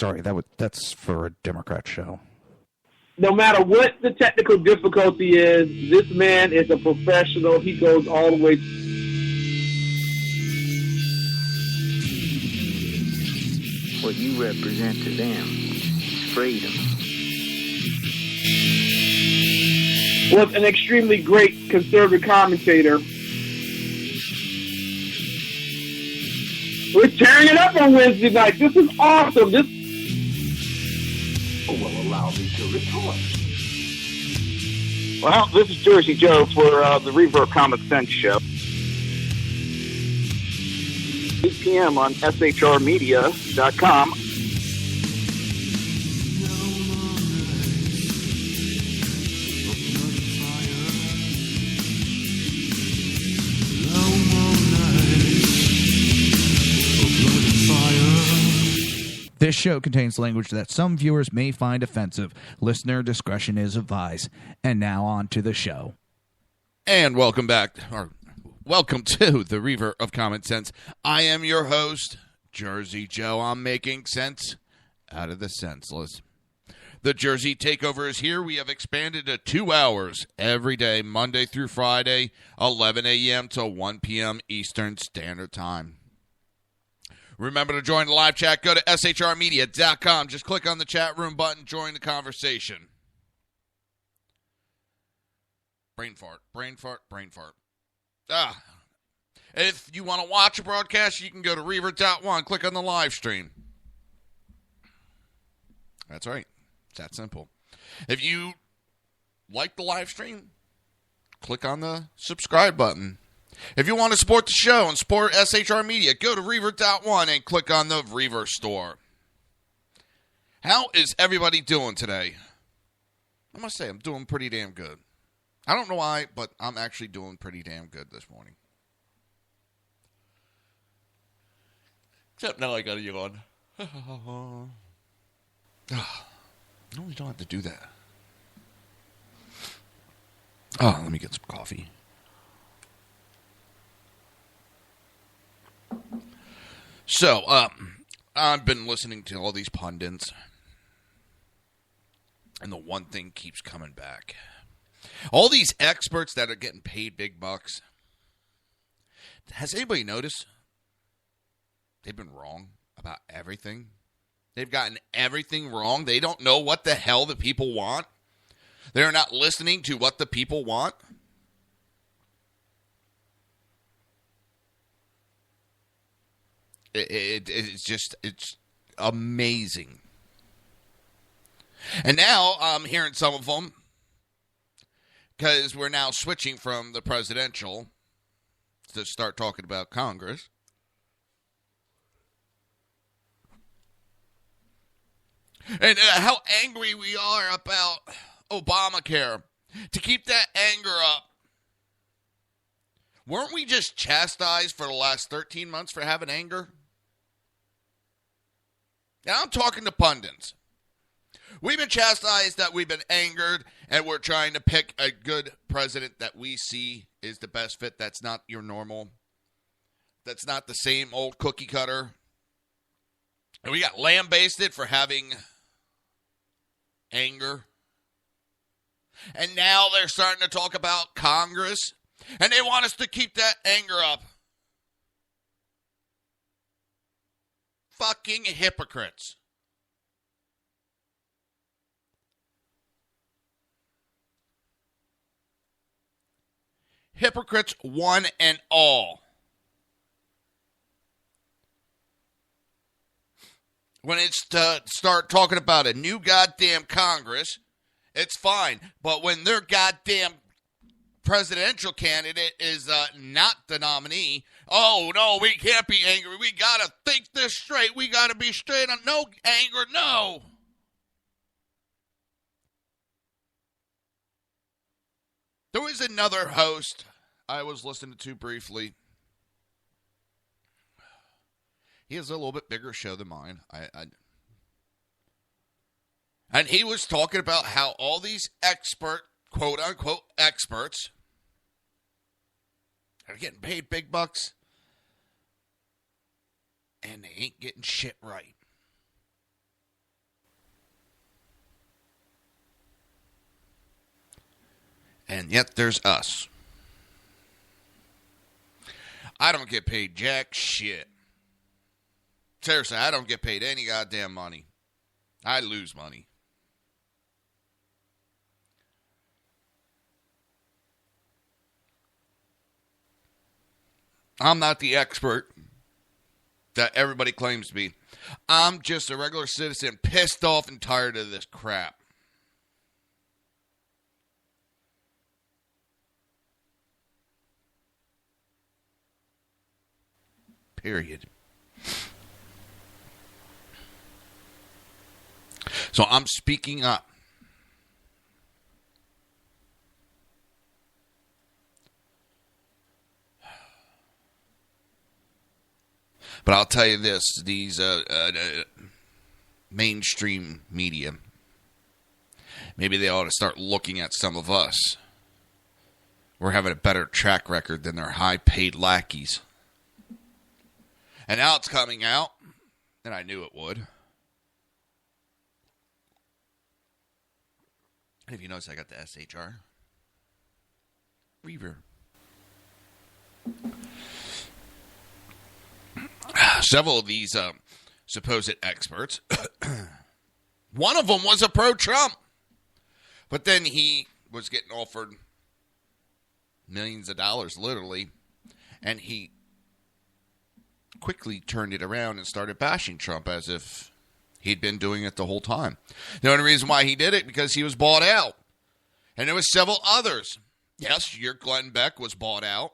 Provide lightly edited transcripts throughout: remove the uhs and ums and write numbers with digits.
sorry, that's for a Democrat show. No matter what the technical difficulty is, this man is a professional. He goes all the way. What you represent to them is freedom. Was an extremely great conservative commentator. We're tearing it up on Wednesday night. This is awesome. This will allow me to retort. Well, this is Jersey Joe for the Reaver of Common Sense show. 8 p.m. on shrmedia.com. This show contains language that some viewers may find offensive. Listener discretion is advised. And now on to the show. And welcome back, or welcome to the Reaver of Common Sense. I am your host, Jersey Joe. I'm making sense out of the senseless. The Jersey Takeover is here. We have expanded to 2 hours every day, Monday through Friday, 11 a.m. to 1 p.m. Eastern Standard Time. Remember to join the live chat. Go to shrmedia.com. Just click on the chat room button. Join the conversation. Brain fart, brain fart, brain fart. If you want to watch a broadcast, you can go to Reaver.1. Click on the live stream. That's right. It's that simple. If you like the live stream, click on the subscribe button. If you want to support the show and support SHR Media, go to Reaver.1 and click on the Reaver store. How is everybody doing today? I must say, I'm doing pretty damn good. I don't know why, but I'm actually doing pretty damn good this morning. Except now I got to yawn. No, we don't have to do that. Oh, let me get some coffee. So, I've been listening to all these pundits, and the one thing keeps coming back. All these experts that are getting paid big bucks. Has anybody noticed they've been wrong about everything? They've gotten everything wrong. They don't know what the hell the people want. They're not listening to what the people want. It's amazing. And now I'm hearing some of them, because we're now switching from the presidential to start talking about Congress. And how angry we are about Obamacare. To keep that anger up. Weren't we just chastised for the last 13 months for having anger? Now I'm talking to pundits. We've been chastised that we've been angered, and we're trying to pick a good president that we see is the best fit. That's not your normal. That's not the same old cookie cutter. And we got lambasted for having anger. And now they're starting to talk about Congress, and they want us to keep that anger up. Fucking hypocrites. Hypocrites one and all. When it's to start talking about a new goddamn Congress, it's fine. But when their goddamn presidential candidate is not the nominee, oh, no, we can't be angry. We got to think this straight. We got to be straight on no anger, no. There was another host I was listening to briefly. He has a little bit bigger show than mine. And he was talking about how all these quote-unquote experts are getting paid big bucks, and they ain't getting shit right. And yet there's us. I don't get paid jack shit. Seriously, I don't get paid any goddamn money. I lose money. I'm not the expert that everybody claims to be. I'm just a regular citizen pissed off and tired of this crap. Period. So I'm speaking up. But I'll tell you this, these mainstream media, maybe they ought to start looking at some of us. We're having a better track record than their high-paid lackeys. And now it's coming out, and I knew it would. And if you notice, I got the SHR. Reaver. Several of these supposed experts, one of them was a pro-Trump. But then he was getting offered millions of dollars, literally, and he quickly turned it around and started bashing Trump as if he'd been doing it the whole time. The only reason why he did it, because he was bought out. And there was several others. Yes, your Glenn Beck was bought out.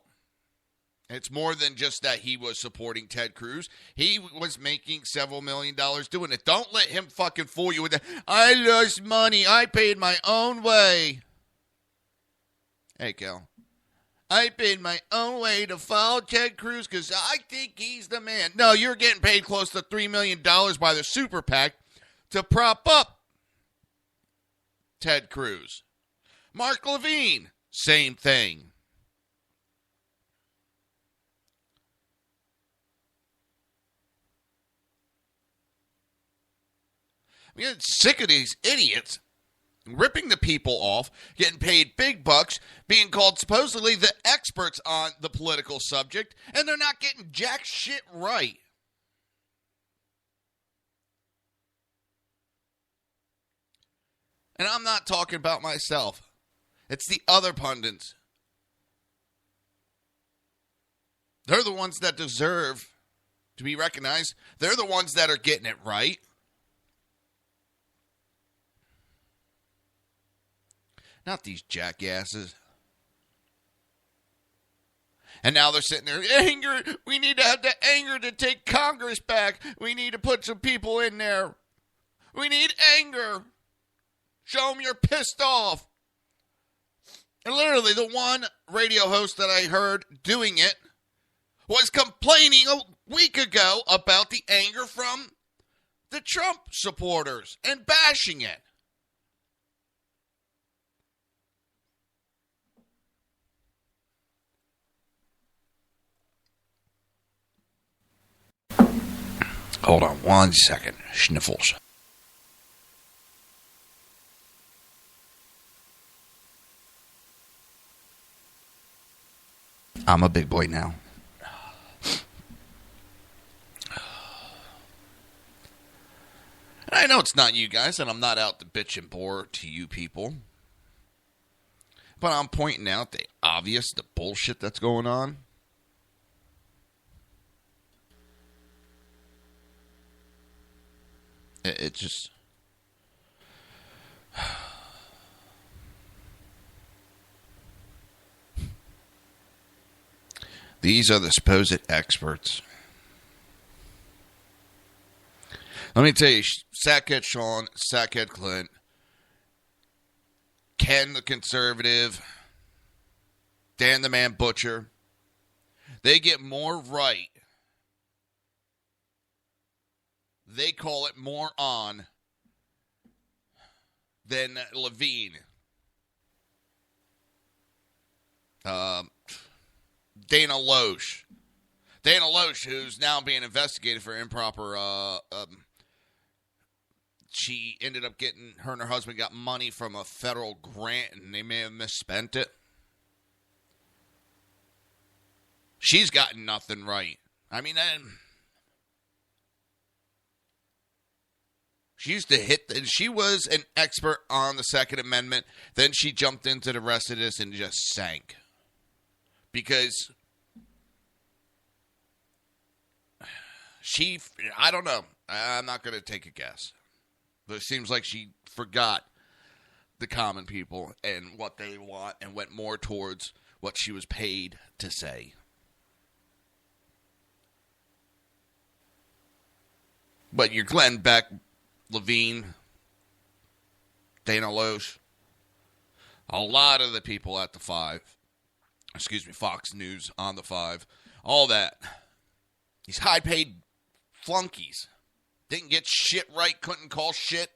It's more than just that he was supporting Ted Cruz. He was making several $1 million doing it. Don't let him fucking fool you with that. I lost money. I paid my own way. Hey, Cal. I paid my own way to follow Ted Cruz because I think he's the man. No, you're getting paid close to $3 million by the super PAC to prop up Ted Cruz. Mark Levine, same thing. I'm getting sick of these idiots ripping the people off, getting paid big bucks, being called supposedly the experts on the political subject, and they're not getting jack shit right. And I'm not talking about myself. It's the other pundits. They're the ones that deserve to be recognized. They're the ones that are getting it right. Not these jackasses. And now they're sitting there, anger. We need to have the anger to take Congress back. We need to put some people in there. We need anger. Show them you're pissed off. And literally the one radio host that I heard doing it was complaining a week ago about the anger from the Trump supporters and bashing it. Hold on 1 second. Sniffles. I'm a big boy now. And I know it's not you guys, and I'm not out to bitch and bore to you people. But I'm pointing out the obvious, the bullshit that's going on. It just... These are the supposed experts. Let me tell you, Sackhead Sean, Sackhead Clint, Ken the Conservative, Dan the Man Butcher, they get more right. They call it more on than Levine. Dana Loesch. Dana Loesch, who's now being investigated for improper she ended up getting, her and her husband got money from a federal grant and they may have misspent it. She's gotten nothing right. I mean, she used to she was an expert on the Second Amendment. Then she jumped into the rest of this and just sank. Because I don't know. I'm not going to take a guess. But it seems like she forgot the common people and what they want and went more towards what she was paid to say. But your Glenn Beck, Levine, Dana Loesch, a lot of the people at the Fox News on the 5, all that. These high-paid flunkies didn't get shit right, couldn't call shit.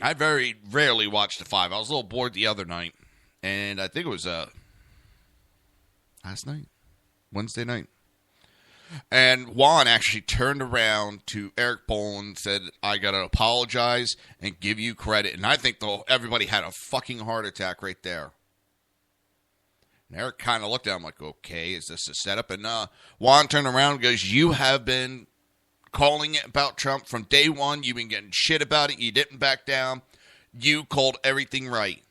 I very rarely watch the 5. I was a little bored the other night, and I think it was last night, Wednesday night. And Juan actually turned around to Eric Boland and said, I got to apologize and give you credit. And I think everybody had a fucking heart attack right there. And Eric kind of looked at him like, okay, is this a setup? And Juan turned around and goes, you have been calling it about Trump from day one. You've been getting shit about it. You didn't back down. You called everything right.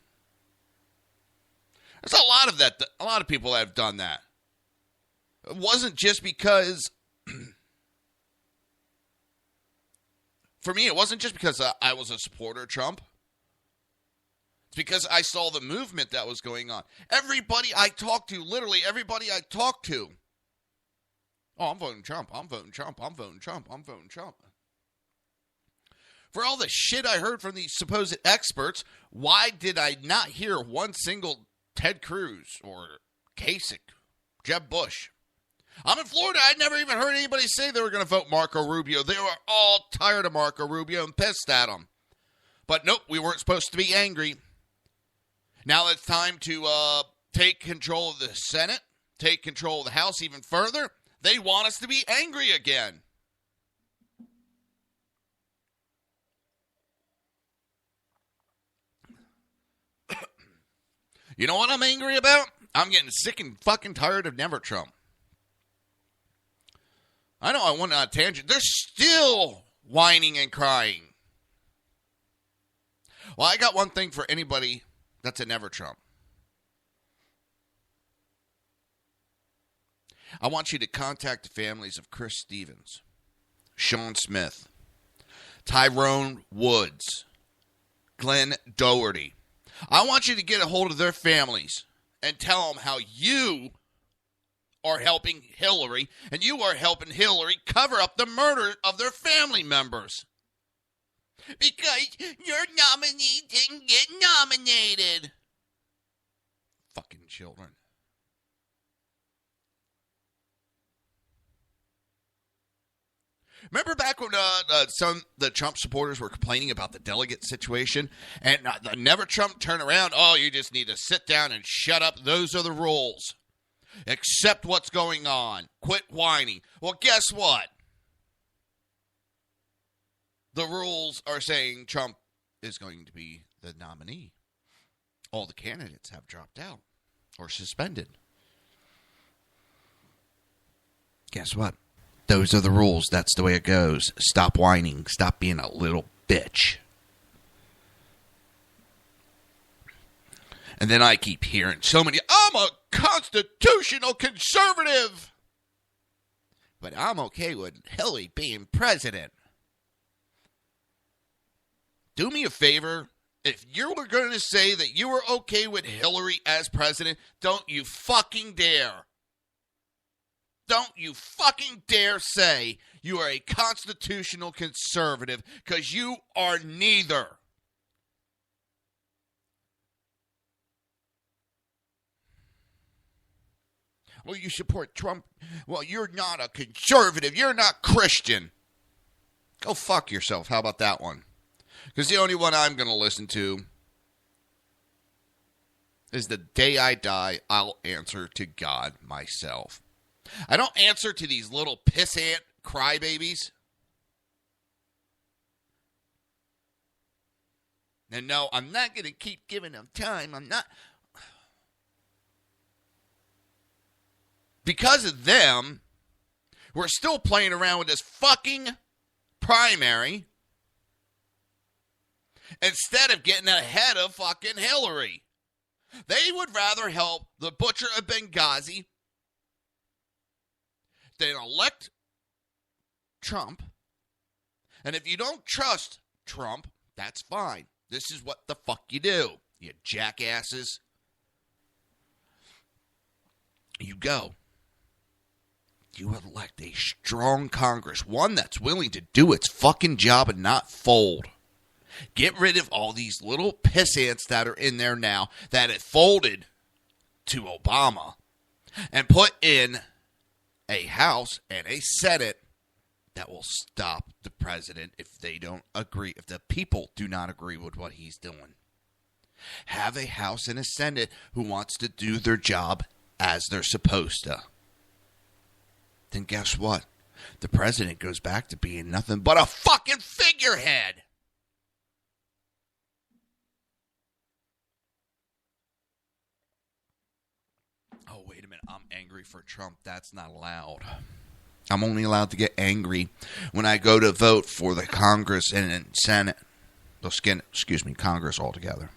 There's a lot of that. A lot of people have done that. It wasn't just because, for me, it wasn't just because I was a supporter of Trump. It's because I saw the movement that was going on. Everybody I talked to, literally everybody I talked to, oh, I'm voting Trump, I'm voting Trump, I'm voting Trump, I'm voting Trump. For all the shit I heard from these supposed experts, why did I not hear one single Ted Cruz or Kasich, Jeb Bush? I'm in Florida. I'd never even heard anybody say they were going to vote Marco Rubio. They were all tired of Marco Rubio and pissed at him. But nope, we weren't supposed to be angry. Now it's time to take control of the Senate, take control of the House even further. They want us to be angry again. You know what I'm angry about? I'm getting sick and fucking tired of Never Trump. I know I went on a tangent. They're still whining and crying. Well, I got one thing for anybody that's a Never Trump. I want you to contact the families of Chris Stevens, Sean Smith, Tyrone Woods, Glenn Doherty. I want you to get a hold of their families and tell them how you are helping Hillary, and you are helping Hillary cover up the murder of their family members. Because your nominee didn't get nominated. Fucking children. Remember back when the Trump supporters were complaining about the delegate situation, and the Never Trump turned around, oh, you just need to sit down and shut up. Those are the rules. Accept what's going on. Quit whining. Well, guess what? The rules are saying Trump is going to be the nominee. All the candidates have dropped out or suspended. Guess what? Those are the rules. That's the way it goes. Stop whining. Stop being a little bitch. And then I keep hearing so many, I'm a constitutional conservative. But I'm okay with Hillary being president. Do me a favor. If you were going to say that you were okay with Hillary as president, don't you fucking dare. Don't you fucking dare say you are a constitutional conservative, because you are neither. Well, you support Trump. Well, you're not a conservative. You're not Christian. Go fuck yourself. How about that one? Because the only one I'm going to listen to is the day I die, I'll answer to God myself. I don't answer to these little pissant crybabies. And no, I'm not going to keep giving them time. I'm not. Because of them, we're still playing around with this fucking primary instead of getting ahead of fucking Hillary. They would rather help the butcher of Benghazi than elect Trump. And if you don't trust Trump, that's fine. This is what the fuck you do, you jackasses. You go. You elect a strong Congress, one that's willing to do its fucking job and not fold. Get rid of all these little piss ants that are in there now that it folded to Obama and put in a House and a Senate that will stop the president if they don't agree, if the people do not agree with what he's doing. Have a House and a Senate who wants to do their job as they're supposed to. Then guess what? The president goes back to being nothing but a fucking figurehead. Oh, wait a minute. I'm angry for Trump. That's not allowed. I'm only allowed to get angry when I go to vote for the Congress and Senate. Congress altogether.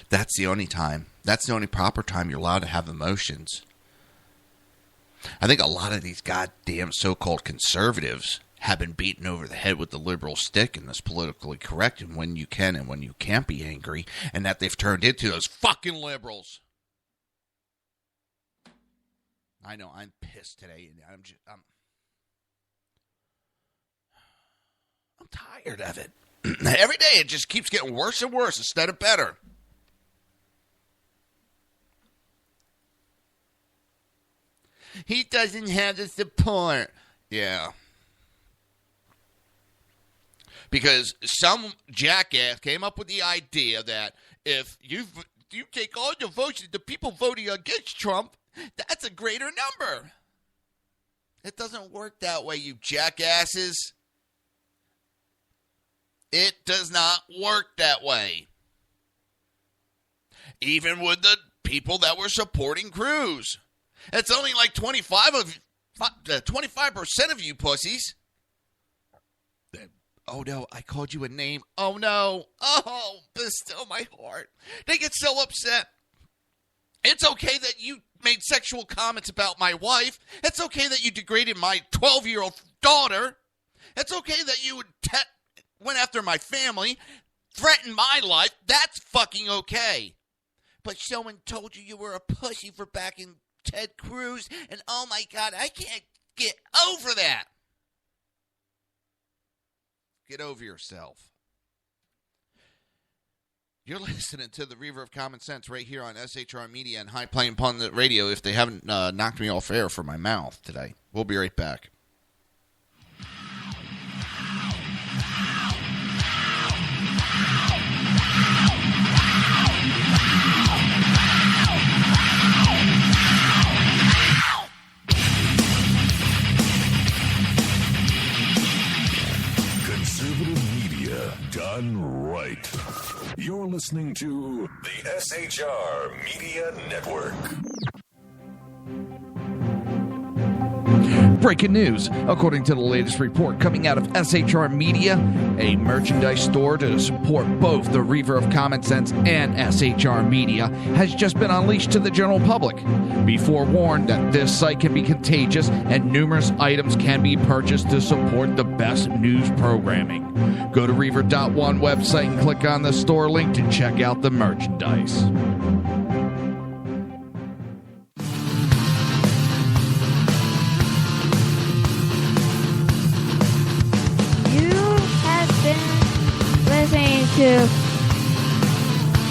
That's the only time. That's the only proper time you're allowed to have emotions. I think a lot of these goddamn so-called conservatives have been beaten over the head with the liberal stick in this politically correct and when you can and when you can't be angry, and that they've turned into those fucking liberals. I know, I'm pissed today, and I'm tired of it. Every day it just keeps getting worse and worse instead of better. He doesn't have the support. Yeah. Because some jackass came up with the idea that if you take all the votes, the people voting against Trump, that's a greater number. It doesn't work that way, you jackasses. It does not work that way. Even with the people that were supporting Cruz. It's only like 25% of you pussies. Oh, no, I called you a name. Oh, no. Oh, but still my heart. They get so upset. It's okay that you made sexual comments about my wife. It's okay that you degraded my 12-year-old daughter. It's okay that you went after my family, threatened my life. That's fucking okay. But someone told you were a pussy for backing Ted Cruz, and oh my God, I can't get over that. Get over yourself. You're listening to the Reaver of Common Sense right here on SHR Media and High Plain Pundit Radio if they haven't knocked me off air for my mouth today. We'll be right back. Done right. You're listening to the SHR Media Network. Breaking news. According to the latest report coming out of SHR Media, a merchandise store to support both the Reaver of Common Sense and SHR Media has just been unleashed to the general public. Be forewarned that this site can be contagious and numerous items can be purchased to support the best news programming. Go to Reaver.one website and click on the store link to check out the merchandise. Listening to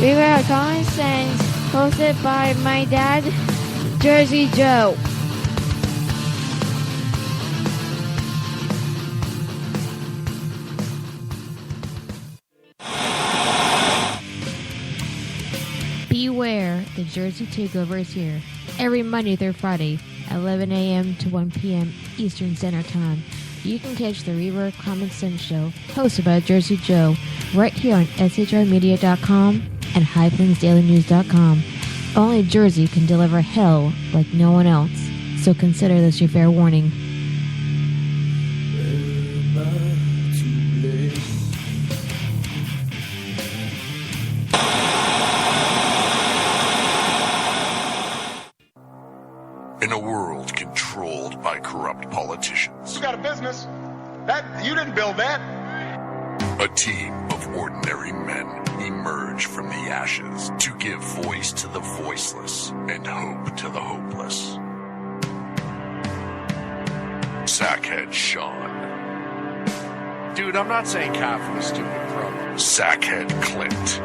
Reaver of Common Sense, hosted by my dad, Jersey Joe. Beware, the Jersey Takeover is here. Every Monday through Friday 11 a.m. to 1 p.m. Eastern Standard Time. You can catch the Reaver of Common Sense show, hosted by Jersey Joe, right here on shrmedia.com and highplainsdailynews.com. Only Jersey can deliver hell like no one else, so consider this your fair warning. In a world controlled by corrupt politicians, You got a business. You didn't build that. a team of ordinary men emerge from the ashes to give voice to the voiceless and hope to the hopeless. Sackhead Sean. Dude, I'm not saying cow for the stupid pro. Sackhead Clint.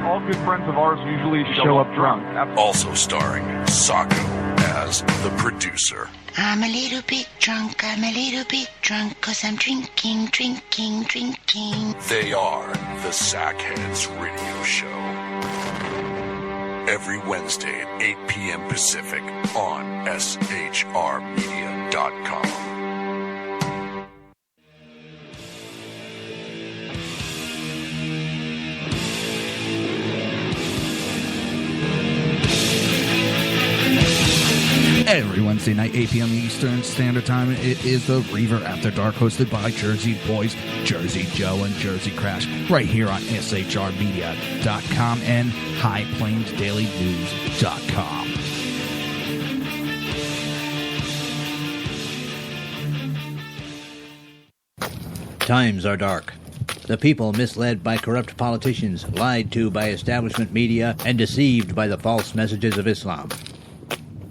All good friends of ours usually show up drunk. Also starring Sacco as the producer. I'm a little bit drunk, 'cause I'm drinking. They are the Sackheads Radio Show. Every Wednesday at 8 p.m. Pacific on shrmedia.com. Every Wednesday night, 8 p.m. Eastern Standard Time, it is the Reaver After Dark, hosted by Jersey Boys, Jersey Joe, and Jersey Crash, right here on shrmedia.com and highplainsdailynews.com. Times are dark. The people misled by corrupt politicians, lied to by establishment media, and deceived by the false messages of Islam.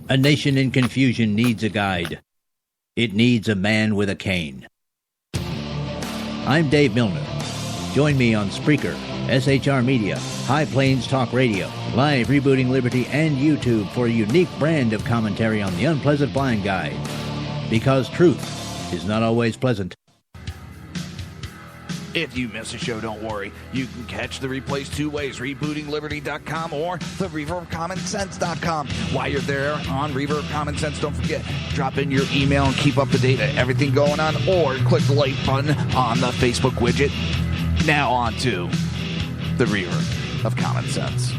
A nation in confusion needs a guide. It needs a man with a cane. I'm Dave Milner. Join me on Spreaker, SHR Media, High Plains Talk Radio, Live Rebooting Liberty, and YouTube for a unique brand of commentary on the unpleasant blind guide. Because truth is not always pleasant. If you miss a show, don't worry. You can catch the replays two ways, rebootingliberty.com or the reaverofcommonsense.com. While you're there on Reaver of Common Sense, don't forget, drop in your email and keep up to date on everything going on, or click the like button on the Facebook widget. Now on to the Reaver of Common Sense.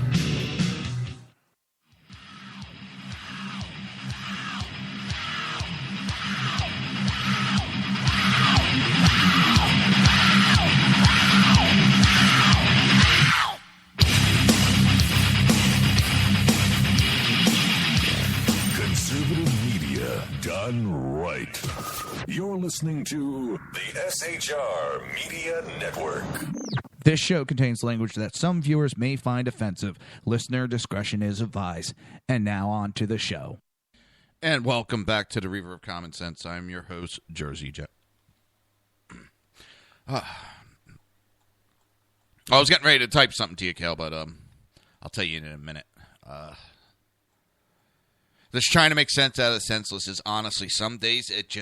Done right. You're listening to the SHR Media Network. This show contains language that some viewers may find offensive. Listener discretion is advised. And now on to the show. And welcome back to the Reaver of Common Sense. I'm your host, Jersey Joe. I was getting ready to type something to you, Cal, but I'll tell you in a minute. This trying to make sense out of the senseless is honestly, some days it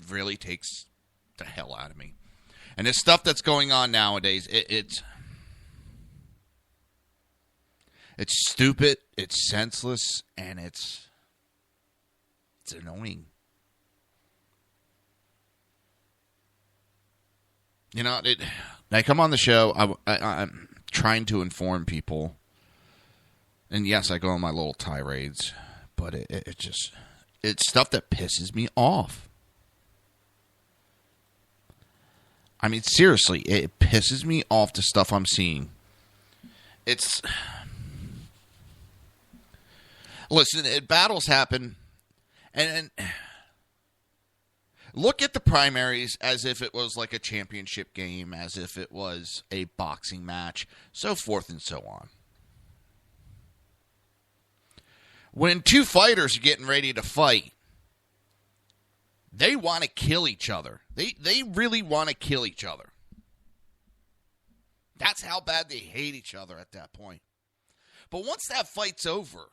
really takes the hell out of me. And this stuff that's going on nowadays, it's stupid, it's senseless, and it's annoying. You know, I come on the show, I'm trying to inform people. And yes, I go on my little tirades. But it's stuff that pisses me off. I mean, seriously, it pisses me off, the stuff I'm seeing. Listen, battles happen, and look at the primaries as if it was like a championship game, as if it was a boxing match, so forth and so on. When two fighters are getting ready to fight, they want to kill each other. They really want to kill each other. That's how bad they hate each other at that point. But once that fight's over,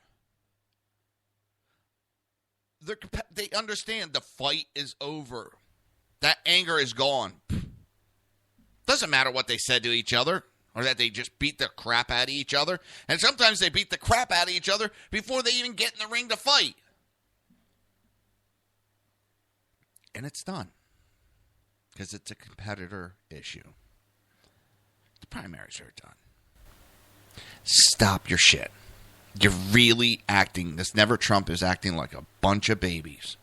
they understand the fight is over. That anger is gone. Doesn't matter what they said to each other. Or that they just beat the crap out of each other. And sometimes they beat the crap out of each other before they even get in the ring to fight. And it's done. Because it's a competitor issue. The primaries are done. Stop your shit. You're really acting, this Never Trump is acting like a bunch of babies.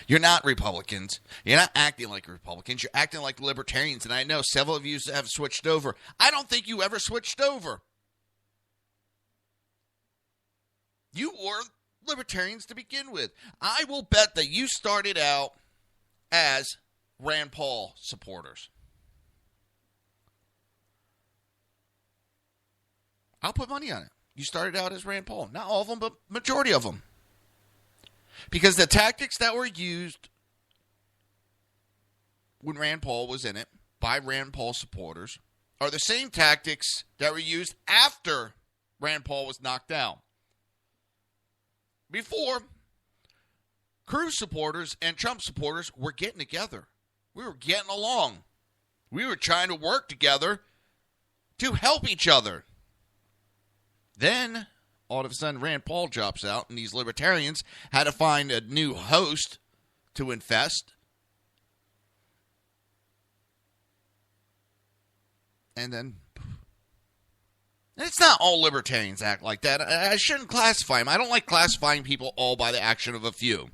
You're not Republicans. You're not acting like Republicans. You're acting like libertarians. And I know several of you have switched over. I don't think you ever switched over. You were libertarians to begin with. I will bet that you started out as Rand Paul supporters. I'll put money on it. You started out as Rand Paul. Not all of them, but majority of them. Because the tactics that were used when Rand Paul was in it by Rand Paul supporters are the same tactics that were used after Rand Paul was knocked down. Before, Cruz supporters and Trump supporters were getting together. We were getting along. We were trying to work together to help each other. Then, all of a sudden, Rand Paul drops out, and these libertarians had to find a new host to infest. And then, and it's not all libertarians act like that. I shouldn't classify them. I don't like classifying people all by the action of a few.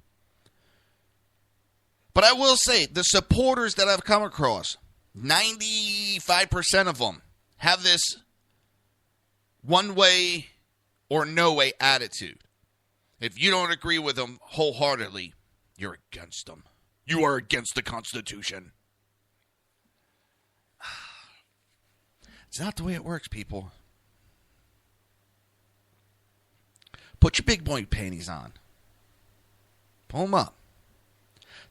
But I will say, the supporters that I've come across, 95% of them have this one way or no way attitude. If you don't agree with them wholeheartedly, you're against them. You are against the Constitution. It's not the way it works, people. Put your big boy panties on. Pull them up.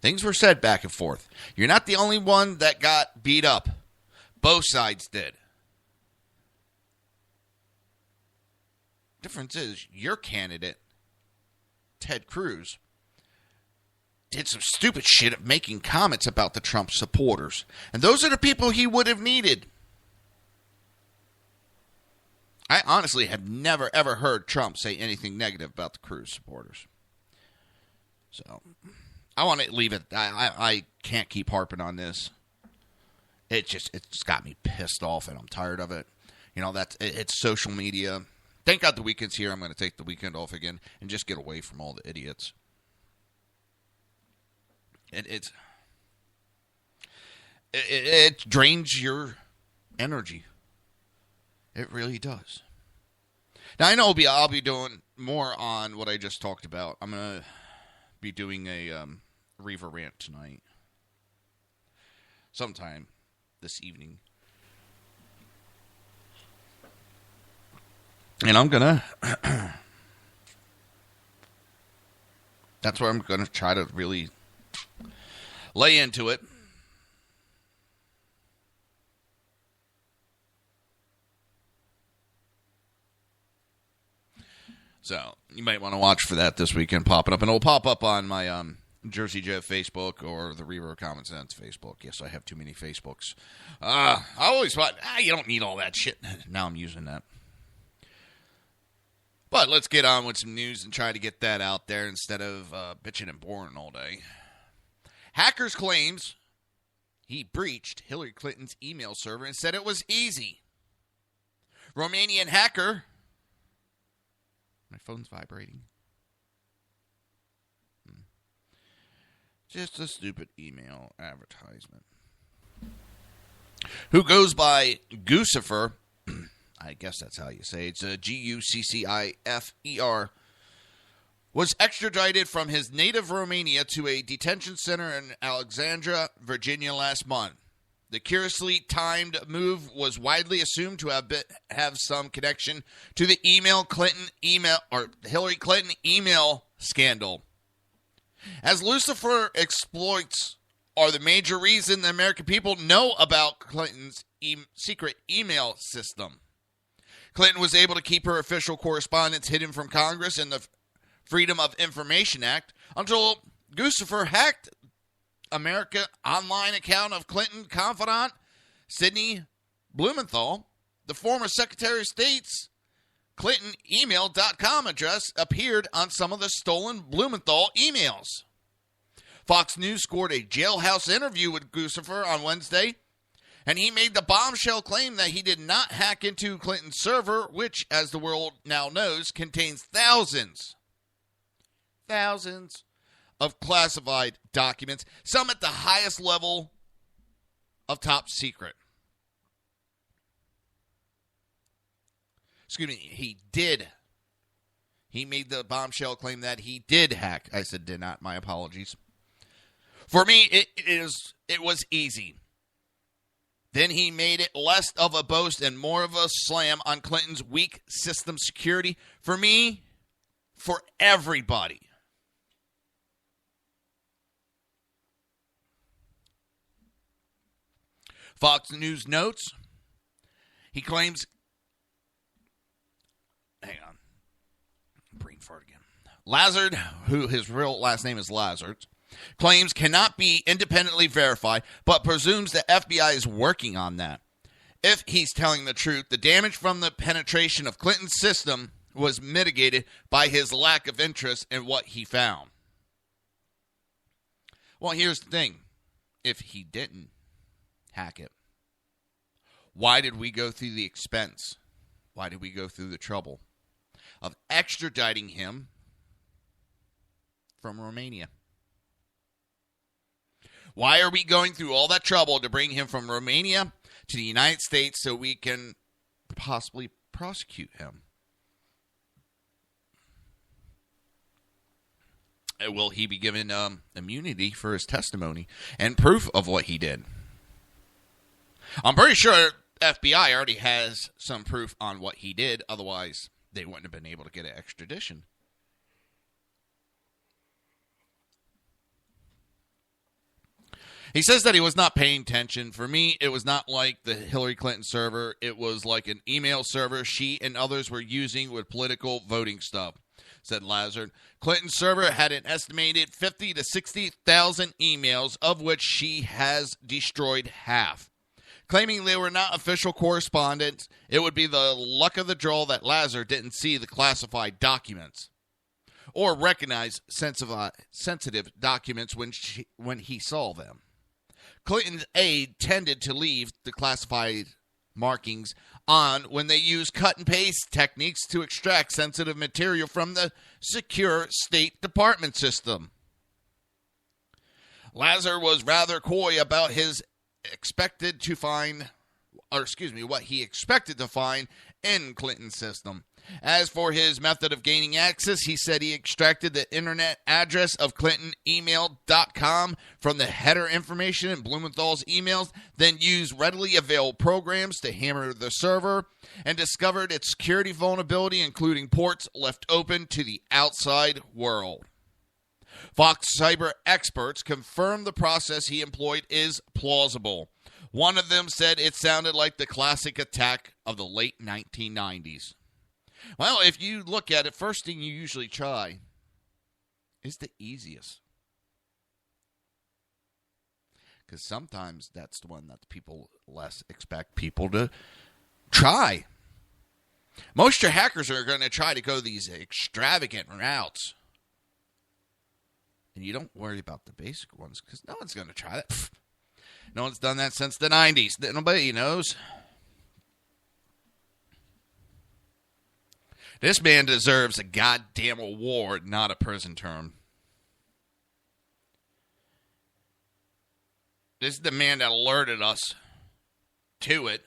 Things were said back and forth. You're not the only one that got beat up. Both sides did. Difference is, your candidate, Ted Cruz, did some stupid shit of making comments about the Trump supporters. And those are the people he would have needed. I honestly have never, ever heard Trump say anything negative about the Cruz supporters. So, I want to leave it. I can't keep harping on this. It's got me pissed off, and I'm tired of it. You know, it's social media. Thank God the weekend's here. I'm going to take the weekend off again and just get away from all the idiots. It drains your energy. It really does. Now, I know I'll be doing more on what I just talked about. I'm going to be doing a Reaver rant tonight. Sometime this evening. And I'm going to... that's where I'm going to try to really lay into it. So, you might want to watch for that this weekend popping up. And it'll pop up on my Jersey Joe Facebook or the Reaver of Common Sense Facebook. Yes, I have too many Facebooks. I always thought, you don't need all that shit. Now I'm using that. But let's get on with some news and try to get that out there instead of bitching and boring all day. Hackers claims he breached Hillary Clinton's email server and said it was easy. Romanian hacker... My phone's vibrating. Just a stupid email advertisement. Who goes by Guccifer, I guess that's how you say it. It's Guccifer, was extradited from his native Romania to a detention center in Alexandria, Virginia last month. The curiously timed move was widely assumed to have some connection to the Hillary Clinton email scandal. As Lucifer exploits are the major reason the American people know about Clinton's secret email system. Clinton was able to keep her official correspondence hidden from Congress and the Freedom of Information Act until Guccifer hacked America online account of Clinton confidant Sidney Blumenthal. The former Secretary of State's ClintonEmail.com address appeared on some of the stolen Blumenthal emails. Fox News scored a jailhouse interview with Guccifer on Wednesday, and he made the bombshell claim that he did not hack into Clinton's server, which, as the world now knows, contains thousands of classified documents, some at the highest level of top secret. Excuse me, he did. He made the bombshell claim that he did hack. I said did not, my apologies. For me, it was easy. Then he made it less of a boast and more of a slam on Clinton's weak system security. For me, for everybody. Fox News notes, he claims, hang on, brain fart again. Lazard, who his real last name is Lazard, claims cannot be independently verified, but presumes the FBI is working on that. If he's telling the truth, the damage from the penetration of Clinton's system was mitigated by his lack of interest in what he found. Well, here's the thing. If he didn't hack it, why did we go through the expense? Why did we go through the trouble of extraditing him from Romania? Why are we going through all that trouble to bring him from Romania to the United States so we can possibly prosecute him? Will he be given immunity for his testimony and proof of what he did? I'm pretty sure FBI already has some proof on what he did. Otherwise, they wouldn't have been able to get an extradition. He says that he was not paying attention. For me, it was not like the Hillary Clinton server. It was like an email server she and others were using with political voting stuff, said Lazard. Clinton's server had an estimated 50 to 60,000 emails, of which she has destroyed half. Claiming they were not official correspondence, it would be the luck of the draw that Lazard didn't see the classified documents or recognize sensitive documents when he saw them. Clinton's aide tended to leave the classified markings on when they used cut and paste techniques to extract sensitive material from the secure State Department system. Lazard was rather coy about what he expected to find in Clinton's system. As for his method of gaining access, he said he extracted the internet address of ClintonEmail.com from the header information in Blumenthal's emails, then used readily available programs to hammer the server, and discovered its security vulnerability, including ports left open to the outside world. Fox cyber experts confirmed the process he employed is plausible. One of them said it sounded like the classic attack of the late 1990s. Well, if you look at it, first thing you usually try is the easiest. Because sometimes that's the one that people less expect people to try. Most your hackers are going to try to go these extravagant routes. And you don't worry about the basic ones because no one's going to try that. Pfft. No one's done that since the 90s. Nobody knows. This man deserves a goddamn award, not a prison term. This is the man that alerted us to it.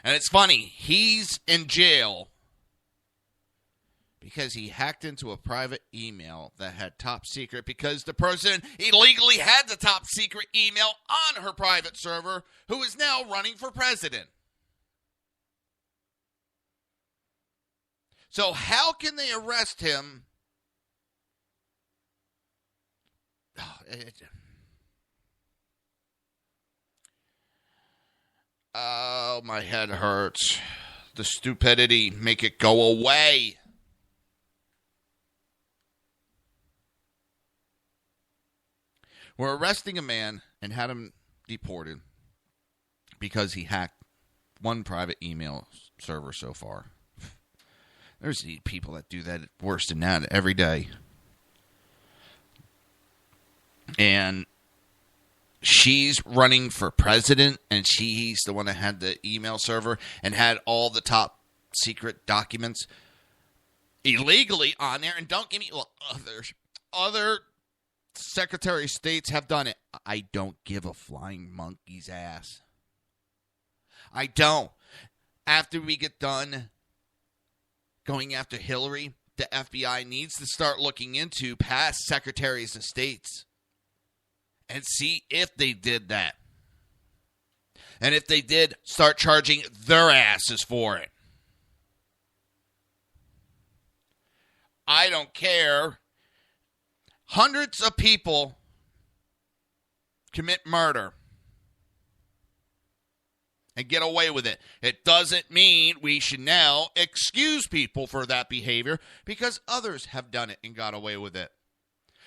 And it's funny, he's in jail because he hacked into a private email that had top secret because the person illegally had the top secret email on her private server who is now running for president. So how can they arrest him? Oh, my head hurts. The stupidity, make it go away. We're arresting a man and had him deported because he hacked one private email server so far. There's people that do that worse than that every day. And she's running for president, and she's the one that had the email server and had all the top secret documents illegally on there. And don't give me, well, other Secretary of States have done it. I don't give a flying monkey's ass. I don't. After we get done going after Hillary, the FBI needs to start looking into past Secretaries of States and see if they did that. And if they did, start charging their asses for it. I don't care. Hundreds of people commit murder and get away with it. It doesn't mean we should now excuse people for that behavior because others have done it and got away with it.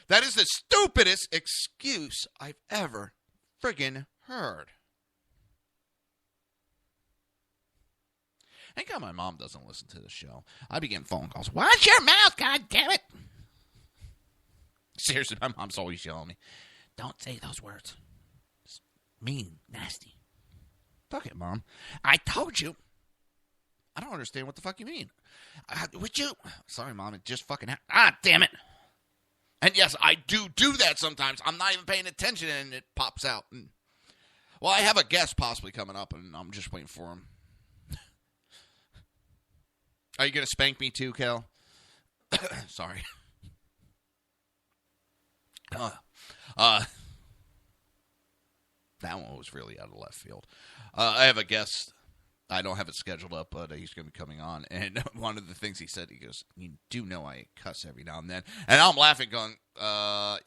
That is the stupidest excuse I've ever friggin' heard. Thank God my mom doesn't listen to the show. I be getting phone calls. Watch your mouth, God damn it. Seriously, my mom's always yelling at me. Don't say those words. It's mean, nasty. Fuck it, Mom. I told you. I don't understand what the fuck you mean. Would you? Sorry, Mom. It just fucking happened. Ah, damn it. And yes, I do that sometimes. I'm not even paying attention and it pops out. Well, I have a guest possibly coming up and I'm just waiting for him. Are you going to spank me too, Kel? Sorry. That one was really out of left field. I have a guest. I don't have it scheduled up, but he's going to be coming on. And one of the things he said, he goes, "You do know I cuss every now and then." And I'm laughing going,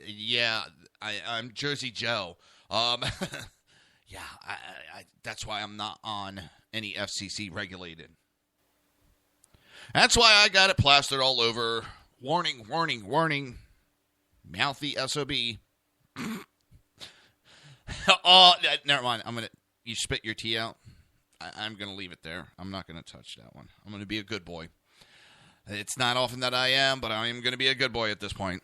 yeah, I'm Jersey Joe. Yeah, that's why I'm not on any FCC regulated. That's why I got it plastered all over. Warning, warning, warning. Mouthy SOB. Oh, never mind. You spit your tea out. I'm going to leave it there. I'm not going to touch that one. I'm going to be a good boy. It's not often that I am, but I am going to be a good boy at this point.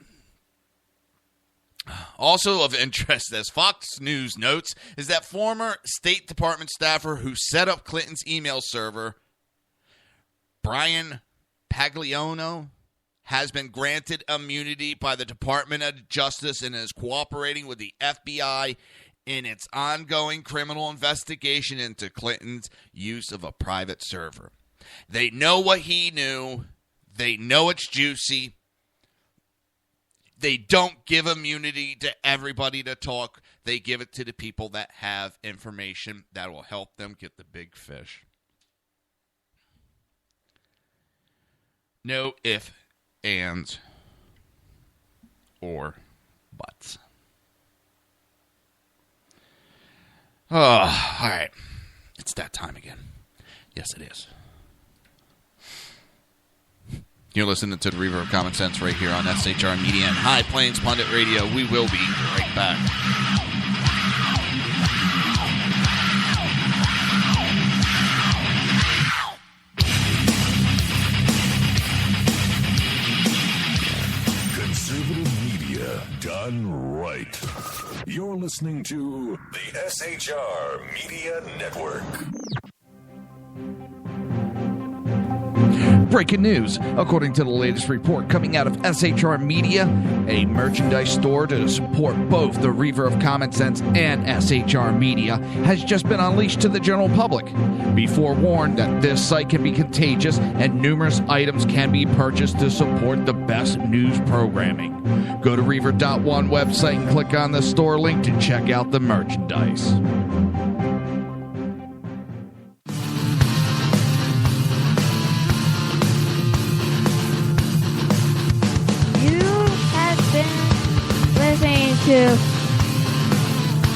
Also of interest, as Fox News notes, is that former State Department staffer who set up Clinton's email server, Brian Pagliano, has been granted immunity by the Department of Justice and is cooperating with the FBI in its ongoing criminal investigation into Clinton's use of a private server. They know what he knew. They know it's juicy. They don't give immunity to everybody to talk. They give it to the people that have information that will help them get the big fish. No ifs, ands, or buts. Oh, all right. It's that time again. Yes, it is. You're listening to the Reaver of Common Sense right here on SHR Media and High Plains Pundit Radio. We will be right back. Done right. You're listening to the SHR Media Network. Breaking news. According to the latest report coming out of SHR Media, a merchandise store to support both the Reaver of Common Sense and SHR Media has just been unleashed to the general public. Be forewarned that this site can be contagious and numerous items can be purchased to support the best news programming. Go to Reaver.one website and click on the store link to check out the merchandise. To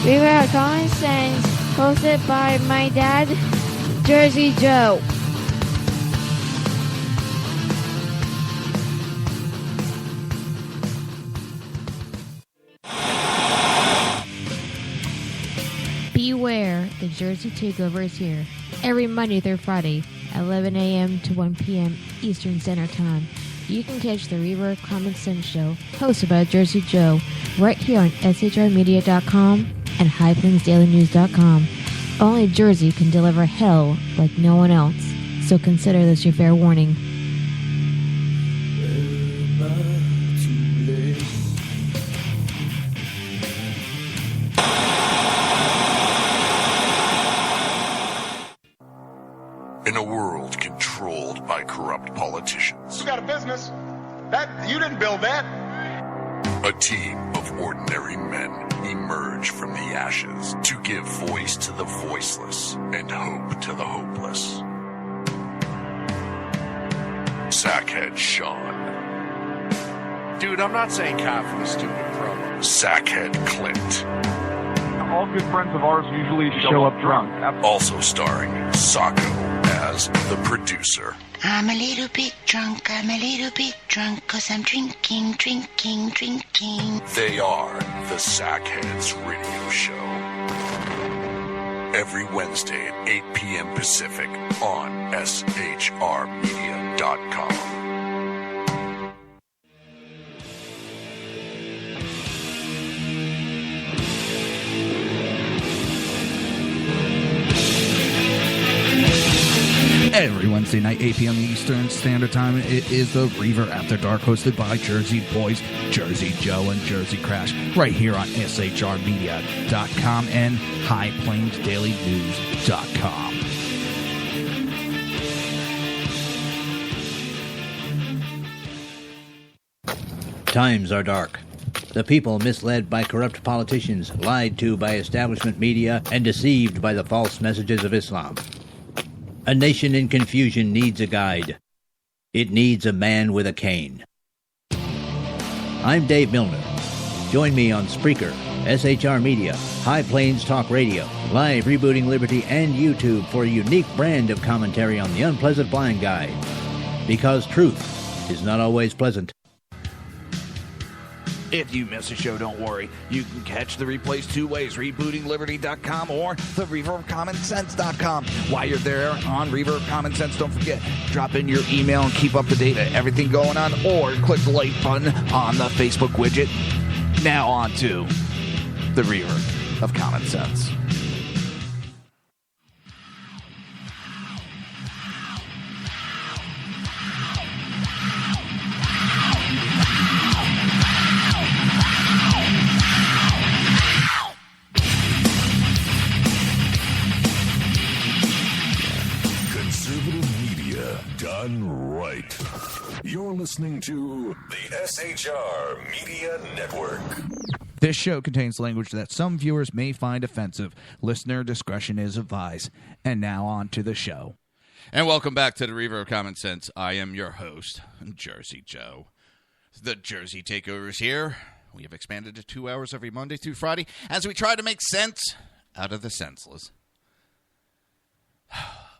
Reaver of Common Sense, hosted by my dad, Jersey Joe. Beware, the Jersey Takeover is here. Every Monday through Friday, 11 a.m. to 1 p.m. Eastern Standard Time. you can catch the Reaver of Common Sense show, hosted by Jersey Joe, right here on shrmedia.com and highplainsdailynews.com. Only Jersey can deliver hell like no one else, so consider this your fair warning. In a world controlled by corrupt politicians, You got a business. You didn't build that. a team of ordinary men emerge from the ashes to give voice to the voiceless and hope to the hopeless. Sackhead Sean, Dude, I'm not saying cop for the stupid promo. Sackhead Clint, All good friends of ours usually show up drunk. also starring Sacco as the producer. I'm a little bit drunk, 'cause I'm drinking. They are the Sackheads Radio Show. Every Wednesday at 8 p.m. Pacific on shrmedia.com. Every Wednesday night, 8 p.m. Eastern Standard Time, it is the Reaver After Dark, hosted by Jersey Boys, Jersey Joe, and Jersey Crash, right here on shrmedia.com and highplainsdailynews.com. Times are dark. The people misled by corrupt politicians, lied to by establishment media, and deceived by the false messages of Islam. A nation in confusion needs a guide. It needs a man with a cane. I'm Dave Milner. Join me on Spreaker, SHR Media, High Plains Talk Radio, Live Rebooting Liberty, and YouTube for a unique brand of commentary on the unpleasant blind guide. Because truth is not always pleasant. If you miss a show, don't worry. You can catch the replays two ways, rebootingliberty.com or the reaverofcommonsense.com. While you're there on Reaver of Common Sense, don't forget, drop in your email and keep up to date on everything going on, or click the like button on the Facebook widget. Now on to the Reaver of Common Sense. Done right. You're listening to the SHR Media Network. This show contains language that some viewers may find offensive. Listener discretion is advised. And now on to the show. And welcome back to the Reaver of Common Sense. I am your host, Jersey Joe. The Jersey Takeover is here. We have expanded to 2 hours every Monday through Friday as we try to make sense out of the senseless.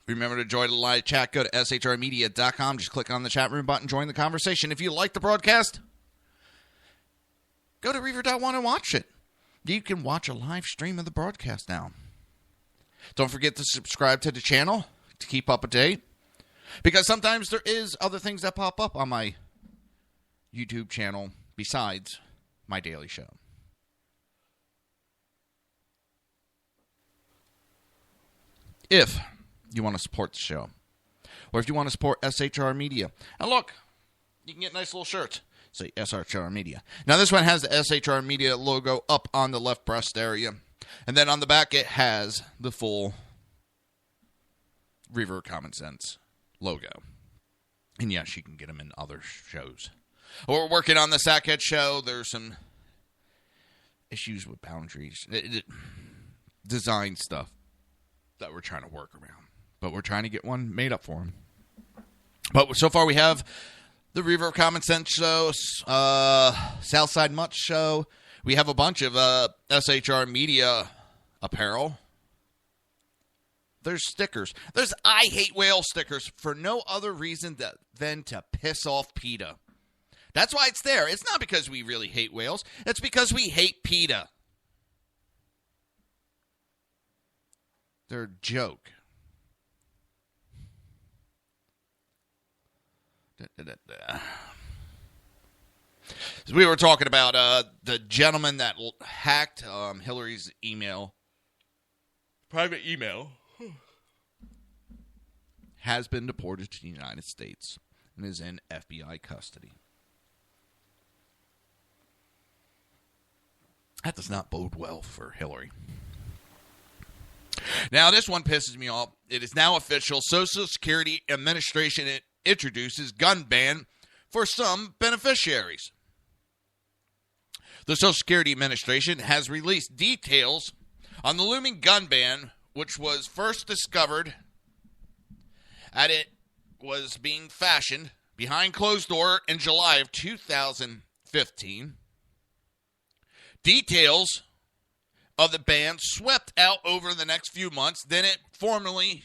Remember to join the live chat. Go to shrmedia.com. Just click on the chat room button. Join the conversation. If you like the broadcast, go to Reaver.one and watch it. You can watch a live stream of the broadcast now. Don't forget to subscribe to the channel to keep up to date, because sometimes there is other things that pop up on my YouTube channel besides my daily show. If you want to support the show, or if you want to support SHR Media, and look, you can get nice little shirts. Say SHR Media. Now this one has the SHR Media logo up on the left breast area, and then on the back it has the full Reaver of Common Sense logo. And yes, you can get them in other shows. We're working on the Sackhead show. There's some issues with boundaries, design stuff that we're trying to work around. But we're trying to get one made up for him. But so far we have the Reaver of Common Sense show, Southside Mutt show. We have a bunch of SHR Media apparel. There's stickers. There's I Hate Whale stickers for no other reason than to piss off PETA. That's why it's there. It's not because we really hate whales. It's because we hate PETA. They're a joke. So we were talking about the gentleman that hacked Hillary's private email, has been deported to the United States and is in FBI custody. That does not bode well for Hillary. Now, this one pisses me off. It is now official. Social Security Administration introduces gun ban for some beneficiaries. The Social Security Administration has released details on the looming gun ban, which was first discovered as it was being fashioned behind closed door in July of 2015. Details of the ban swept out over the next few months. Then it formally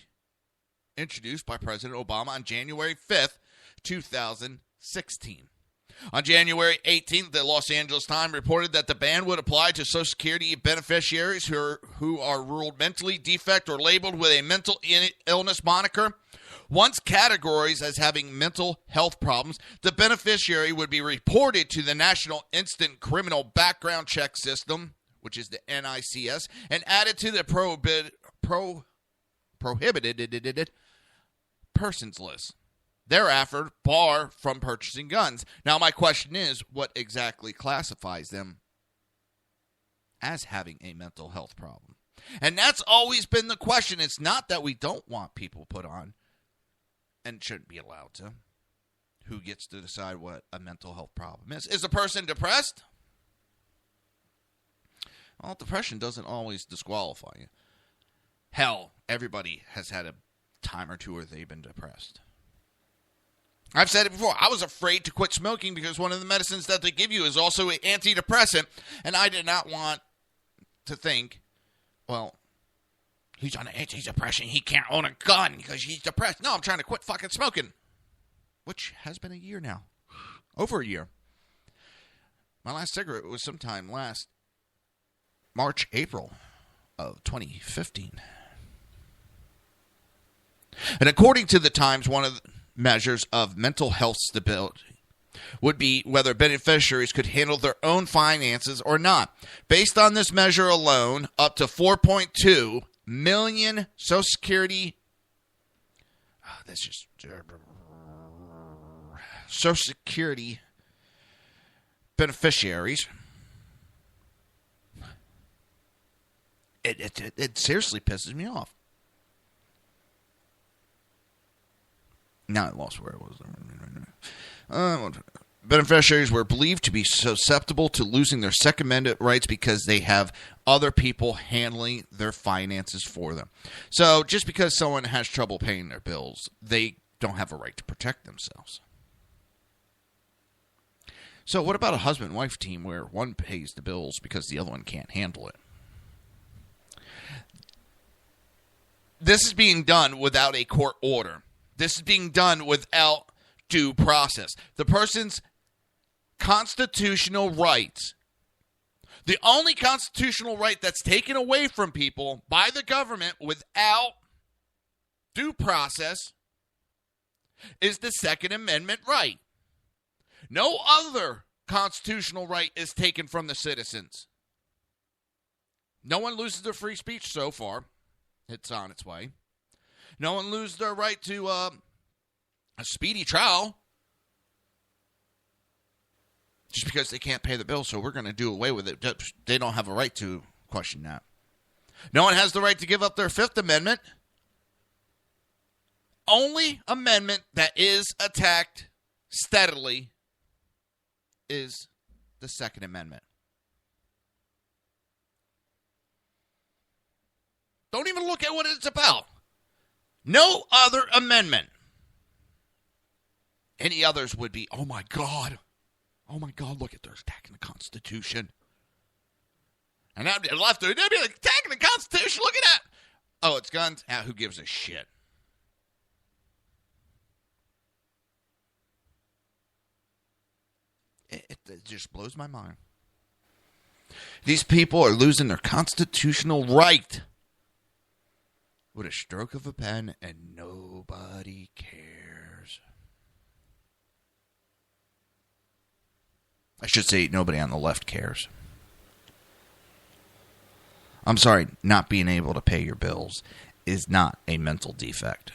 introduced by President Obama on January 5th, 2016. On January 18th, the Los Angeles Times reported that the ban would apply to Social Security beneficiaries who are ruled mentally defect or labeled with a mental illness moniker. Once categorized as having mental health problems, the beneficiary would be reported to the National Instant Criminal Background Check System, which is the NICS, and added to the prohibited persons list. Thereafter, barred from purchasing guns. Now, my question is, what exactly classifies them as having a mental health problem? And that's always been the question. It's not that we don't want people put on, and shouldn't be allowed to. Who gets to decide what a mental health problem is? Is a person depressed? Well, depression doesn't always disqualify you. Hell, everybody has had a time or two where they've been depressed. I've said it before. I was afraid to quit smoking because one of the medicines that they give you is also an antidepressant, and I did not want to think, well, he's on antidepressant, he can't own a gun because he's depressed. No, I'm trying to quit fucking smoking, which has been a year now. Over a year. My last cigarette was sometime last March, April of 2015. And according to the Times, one of the measures of mental health stability would be whether beneficiaries could handle their own finances or not. Based on this measure alone, up to 4.2 million Social Security Social Security beneficiaries. It seriously pisses me off. Now I lost where it was. Beneficiaries were believed to be susceptible to losing their Second Amendment rights because they have other people handling their finances for them. So just because someone has trouble paying their bills, they don't have a right to protect themselves. So what about a husband and wife team where one pays the bills because the other one can't handle it? This is being done without a court order. This is being done without due process. The person's constitutional rights, the only constitutional right that's taken away from people by the government without due process, is the Second Amendment right. No other constitutional right is taken from the citizens. No one loses their free speech so far. It's on its way. No one loses their right to a speedy trial just because they can't pay the bill, so we're going to do away with it. They don't have a right to question that. No one has the right to give up their Fifth Amendment. Only amendment that is attacked steadily is the Second Amendment. Don't even look at what it's about. No other amendment. Any others would be, oh my God, look at they're attacking the Constitution. And I'd be left, they'd be like, attacking the Constitution, look at that. Oh, it's guns? Ah, who gives a shit? It just blows my mind. These people are losing their constitutional right with a stroke of a pen, and nobody cares. I should say nobody on the left cares. I'm sorry, not being able to pay your bills is not a mental defect.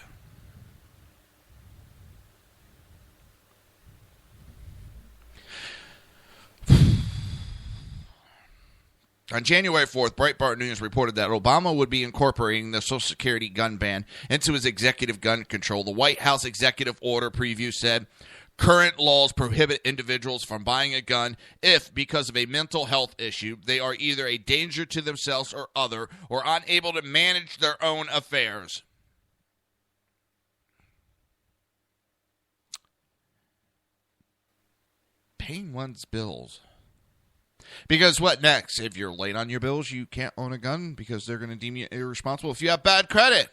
On January 4th, Breitbart News reported that Obama would be incorporating the Social Security gun ban into his executive gun control. The White House executive order preview said, current laws prohibit individuals from buying a gun if, because of a mental health issue, they are either a danger to themselves or other, or unable to manage their own affairs. Paying one's bills. Because what next? If you're late on your bills, you can't own a gun because they're going to deem you irresponsible. If you have bad credit,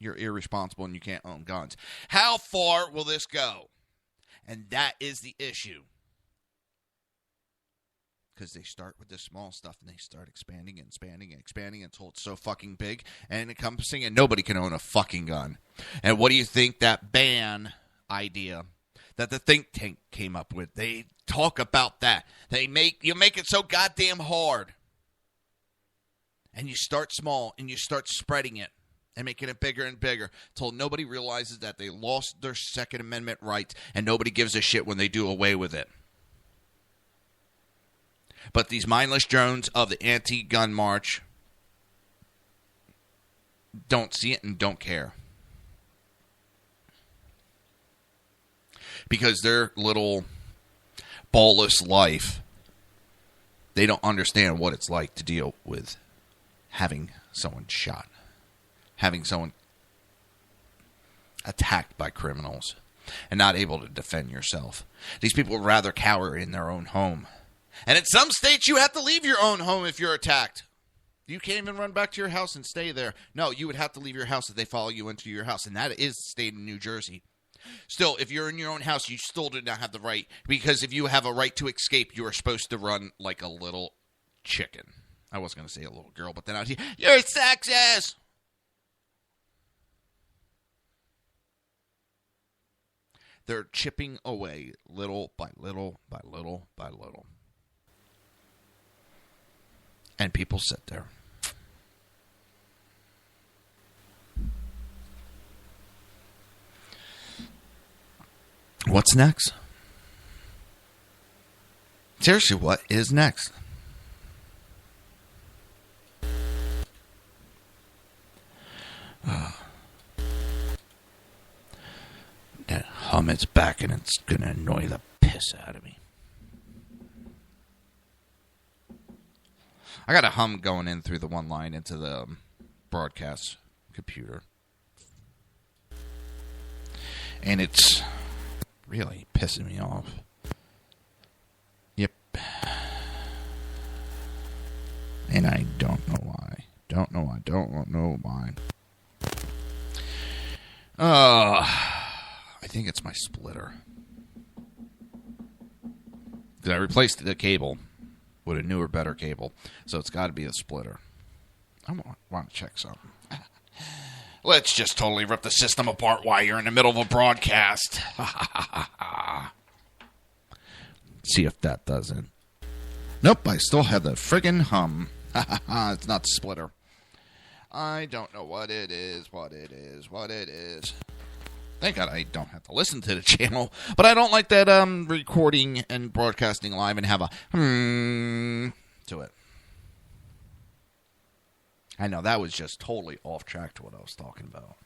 you're irresponsible and you can't own guns. How far will this go? And that is the issue. Because they start with this small stuff and they start expanding and expanding and expanding until it's so fucking big and encompassing and nobody can own a fucking gun. And what do you think that ban idea that the think tank came up with? They talk about that. You make it so goddamn hard. And you start small and you start spreading it and making it bigger and bigger until nobody realizes that they lost their Second Amendment rights and nobody gives a shit when they do away with it. But these mindless drones of the anti-gun march don't see it and don't care. Because their little ballless life, they don't understand what it's like to deal with having someone shot, having someone attacked by criminals, and not able to defend yourself. These people would rather cower in their own home. And in some states, you have to leave your own home if you're attacked. You can't even run back to your house and stay there. No, you would have to leave your house if they follow you into your house, and that is the state of New Jersey. Still, if you're in your own house, you still do not have the right, because if you have a right to escape, you are supposed to run like a little chicken. I was going to say a little girl, but then I was, you're sexist! They're chipping away little by little by little by little. And people sit there. What's next? Seriously, what is next? That hum is back and it's going to annoy the piss out of me. I got a hum going in through the one line into the broadcast computer. And it's really pissing me off. Yep. And I don't know why. Don't know why. I think it's my splitter. Because I replaced the cable with a newer, better cable. So it's got to be a splitter. I want to check something. Let's just totally rip the system apart while you're in the middle of a broadcast. See if that doesn't. Nope, I still have the friggin' hum. It's not the splitter. I don't know what it is. Thank God I don't have to listen to the channel. But I don't like that recording and broadcasting live and have a to it. I know, that was just totally off track to what I was talking about.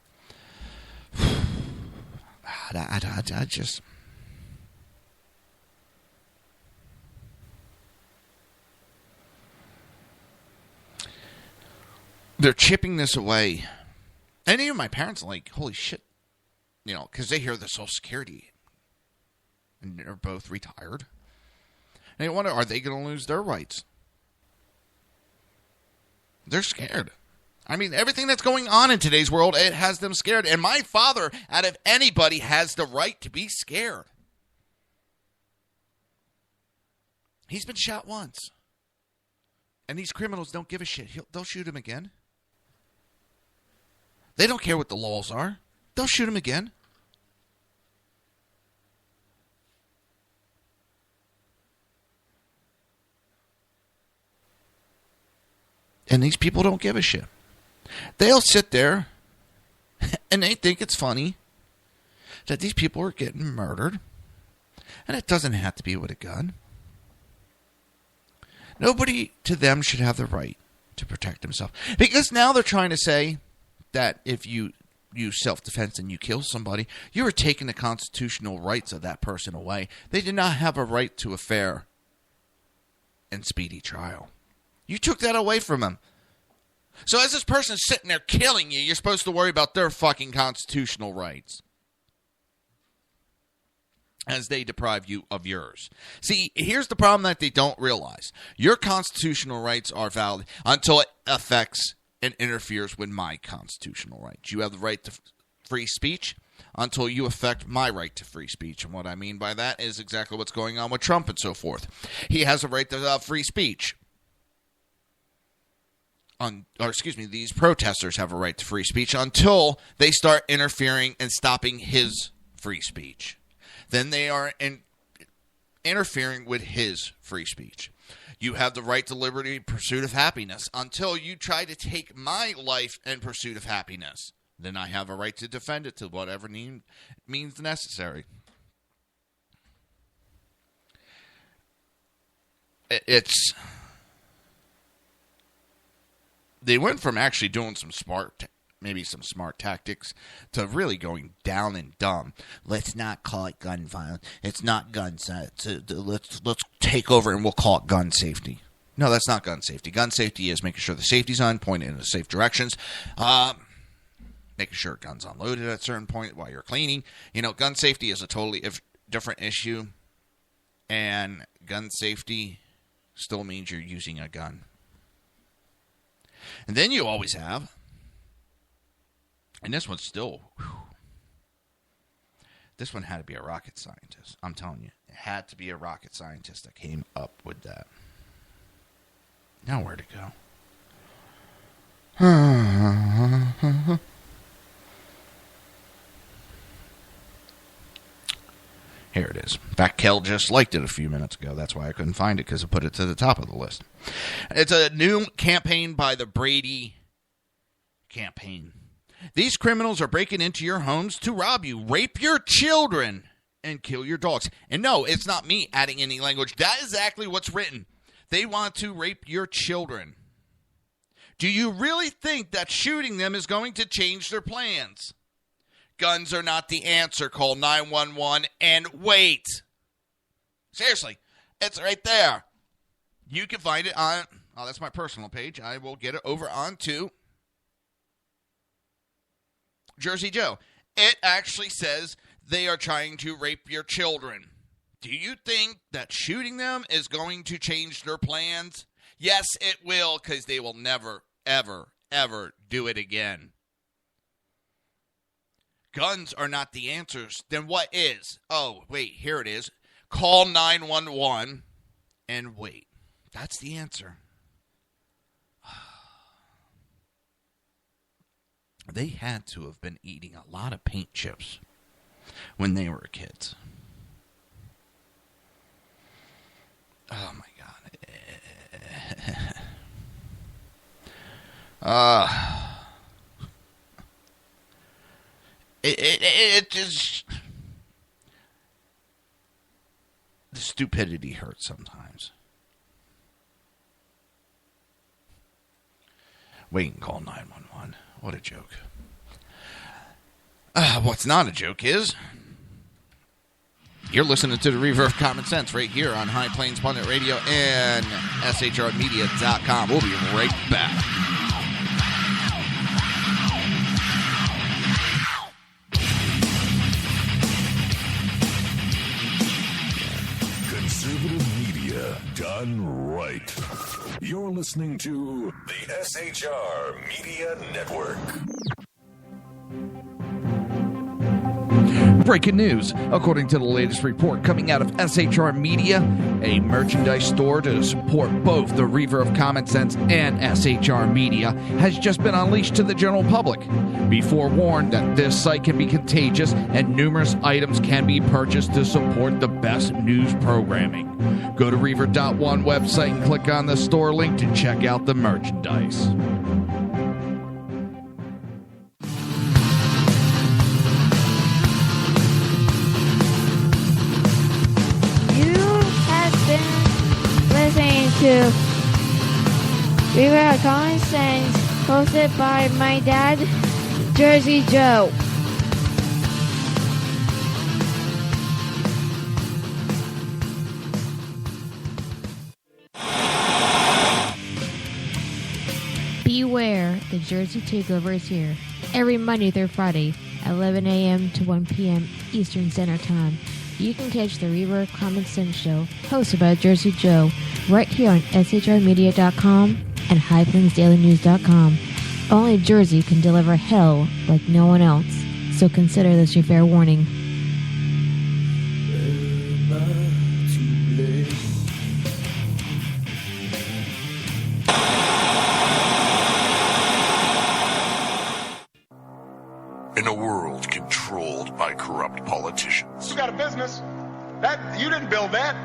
I just... They're chipping this away. And even my parents are like, holy shit. You know, because they hear the Social Security. And they're both retired. And they wonder, are they going to lose their rights? They're scared. I mean, everything that's going on in today's world, it has them scared. And my father, out of anybody, has the right to be scared. He's been shot once. And these criminals don't give a shit. They'll shoot him again. They don't care what the laws are. They'll shoot him again. And these people don't give a shit. They'll sit there and they think it's funny that these people are getting murdered. And it doesn't have to be with a gun. Nobody to them should have the right to protect himself. Because now they're trying to say that if you use self-defense and you kill somebody, you are taking the constitutional rights of that person away. They did not have a right to a fair and speedy trial. You took that away from them. So as this person is sitting there killing you, you're supposed to worry about their fucking constitutional rights as they deprive you of yours. See, here's the problem that they don't realize. Your constitutional rights are valid until it affects and interferes with my constitutional rights. You have the right to free speech until you affect my right to free speech. And what I mean by that is exactly what's going on with Trump and so forth. He has a right to free speech. These protesters have a right to free speech until they start interfering and stopping his free speech. Then they are interfering with his free speech. You have the right to liberty, pursuit of happiness, until you try to take my life and pursuit of happiness. Then I have a right to defend it to whatever means necessary. They went from actually doing some smart tactics to really going down and dumb. Let's not call it gun violence. It's not gun safety. Let's take over and we'll call it gun safety. No, that's not gun safety. Gun safety is making sure the safety's on, pointing in the safe directions, making sure guns unloaded at a certain point while you're cleaning. Gun safety is a totally different issue, and gun safety still means you're using a gun. And then you always have, and this one's still, this one had to be a rocket scientist. I'm telling you, it had to be a rocket scientist that came up with that. Now where'd it go? Here it is. In fact, Kel just liked it a few minutes ago. That's why I couldn't find it, because I put it to the top of the list. It's a new campaign by the Brady campaign. These criminals are breaking into your homes to rob you, rape your children, and kill your dogs. And no, it's not me adding any language. That is exactly what's written. They want to rape your children. Do you really think that shooting them is going to change their plans? Guns are not the answer. Call 911 and wait. Seriously, it's right there. You can find it on, that's my personal page. I will get it over onto Jersey Joe. It actually says they are trying to rape your children. Do you think that shooting them is going to change their plans? Yes, it will, because they will never, ever, ever do it again. Guns are not the answers. Then what is? Oh, wait, here it is. Call 911 and wait. That's the answer. They had to have been eating a lot of paint chips when they were kids. Oh, my God. It just, the stupidity hurts sometimes. Wait and call 911. What a joke. What's not a joke is you're listening to the Reaver of Common Sense right here on High Plains Pundit Radio and shrmedia.com. We'll be right back. Done right. You're listening to the SHR Media Network. Breaking news. According to the latest report coming out of SHR Media, a merchandise store to support both the Reaver of Common Sense and SHR Media has just been unleashed to the general public. Be forewarned that this site can be contagious and numerous items can be purchased to support the best news programming. Go to Reaver.one website and click on the store link to check out the merchandise. Listening to Reaver of Common Sense, hosted by my dad, Jersey Joe. Beware, the Jersey Takeover is here. Every Monday through Friday, 11 a.m. to 1 p.m. Eastern Standard Time. You can catch the Reaver of Common Sense show, hosted by Jersey Joe, right here on shrmedia.com and highplainsdailynews.com. Only Jersey can deliver hell like no one else, so consider this your fair warning. In a world controlled by corrupt politicians, You got a business. You didn't build that.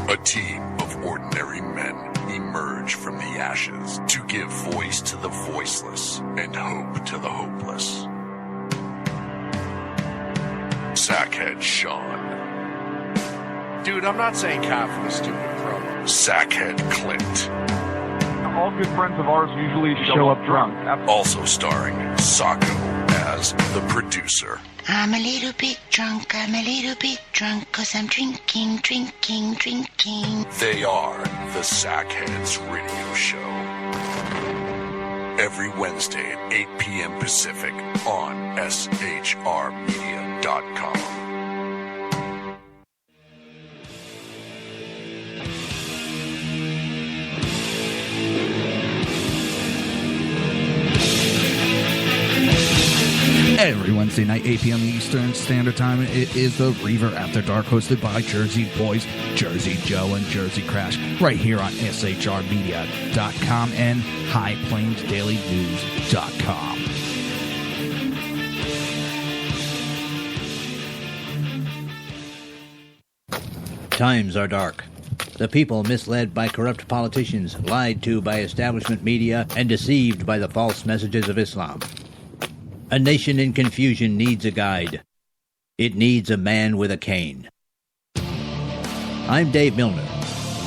a team of ordinary men emerge from the ashes to give voice to the voiceless and hope to the hopeless. Sackhead Sean. Dude, I'm not saying cop for the stupid pro. Sackhead Clint. All good friends of ours usually show up drunk. Also starring Sacco as the producer. I'm a little bit drunk, 'cause I'm drinking. They are the Sackheads Radio Show. Every Wednesday at 8 p.m. Pacific on shrmedia.com. Every Wednesday night, 8 p.m. Eastern Standard Time, it is the Reaver After Dark, hosted by Jersey Boys, Jersey Joe, and Jersey Crash, right here on shrmedia.com and highplainsdailynews.com. Times are dark. The people misled by corrupt politicians, lied to by establishment media, and deceived by the false messages of Islam. A nation in confusion needs a guide. It needs a man with a cane. I'm Dave Milner.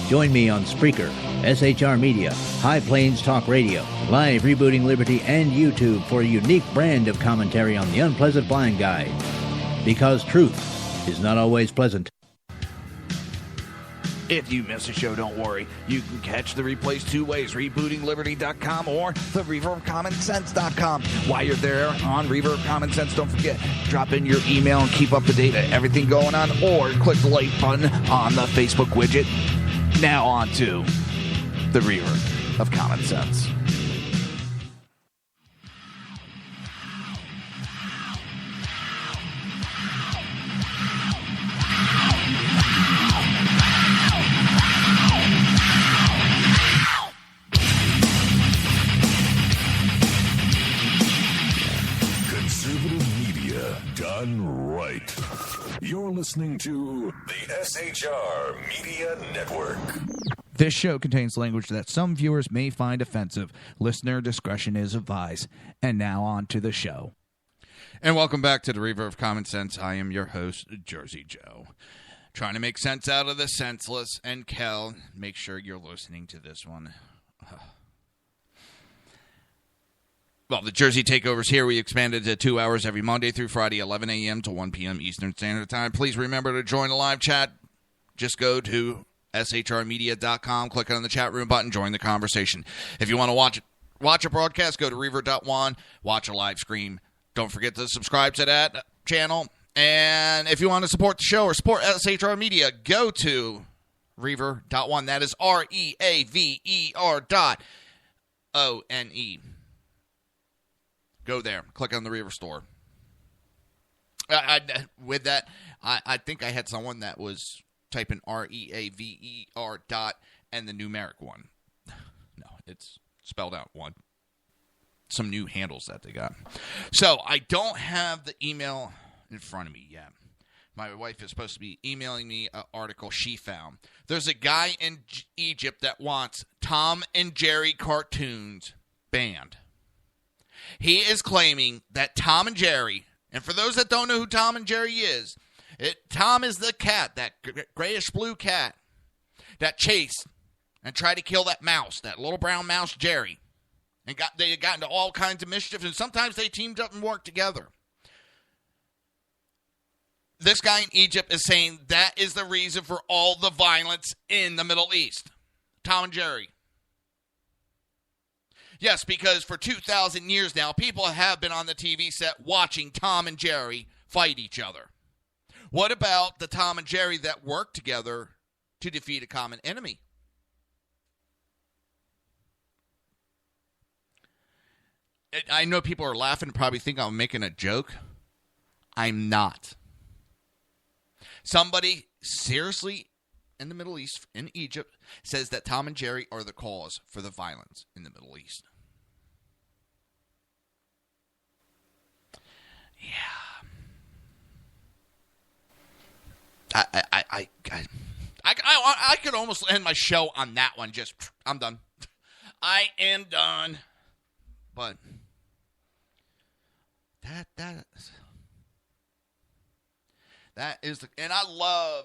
Join me on Spreaker, SHR Media, High Plains Talk Radio, Live Rebooting Liberty, and YouTube for a unique brand of commentary on the unpleasant blind guide. Because truth is not always pleasant. If you miss a show, don't worry. You can catch the replays two ways, rebootingliberty.com or the reverbcommonsense.com. While you're there on Reaver of Common Sense, don't forget, drop in your email and keep up to date with everything going on, or click the like button on the Facebook widget. Now on to the Reaver of Common Sense. Done right. You're listening to the SHR Media Network. This show contains language that some viewers may find offensive. Listener discretion is advised. And now on to the show. And welcome back to the Reaver of Common Sense. I am your host, Jersey Joe. Trying to make sense out of the senseless. And Kel, make sure you're listening to this one. Well, the Jersey Takeover's here. We expanded to 2 hours every Monday through Friday, 11 a.m. to 1 p.m. Eastern Standard Time. Please remember to join the live chat. Just go to shrmedia.com, click on the chat room button, join the conversation. If you want to watch a broadcast, go to Reaver.one, watch a live stream. Don't forget to subscribe to that channel. And if you want to support the show or support SHR Media, go to Reaver.one. That is REAVER.ONE. Go there. Click on the Reaver store. With that, I think I had someone that was typing REAVER dot and the numeric 1. No, it's spelled out 1. Some new handles that they got. So I don't have the email in front of me yet. My wife is supposed to be emailing me an article she found. There's a guy in Egypt that wants Tom and Jerry cartoons banned. He is claiming that Tom and Jerry, and for those that don't know who Tom and Jerry is, Tom is the cat, that grayish-blue cat that chased and tried to kill that mouse, that little brown mouse, Jerry. And they got into all kinds of mischief, and sometimes they teamed up and worked together. This guy in Egypt is saying that is the reason for all the violence in the Middle East. Tom and Jerry. Yes, because for 2,000 years now, people have been on the TV set watching Tom and Jerry fight each other. What about the Tom and Jerry that work together to defeat a common enemy? I know people are laughing and probably think I'm making a joke. I'm not. Somebody seriously in the Middle East, in Egypt, says that Tom and Jerry are the cause for the violence in the Middle East. Yeah. I could almost end my show on that one. Just, I'm done. I am done. But that is the, and I love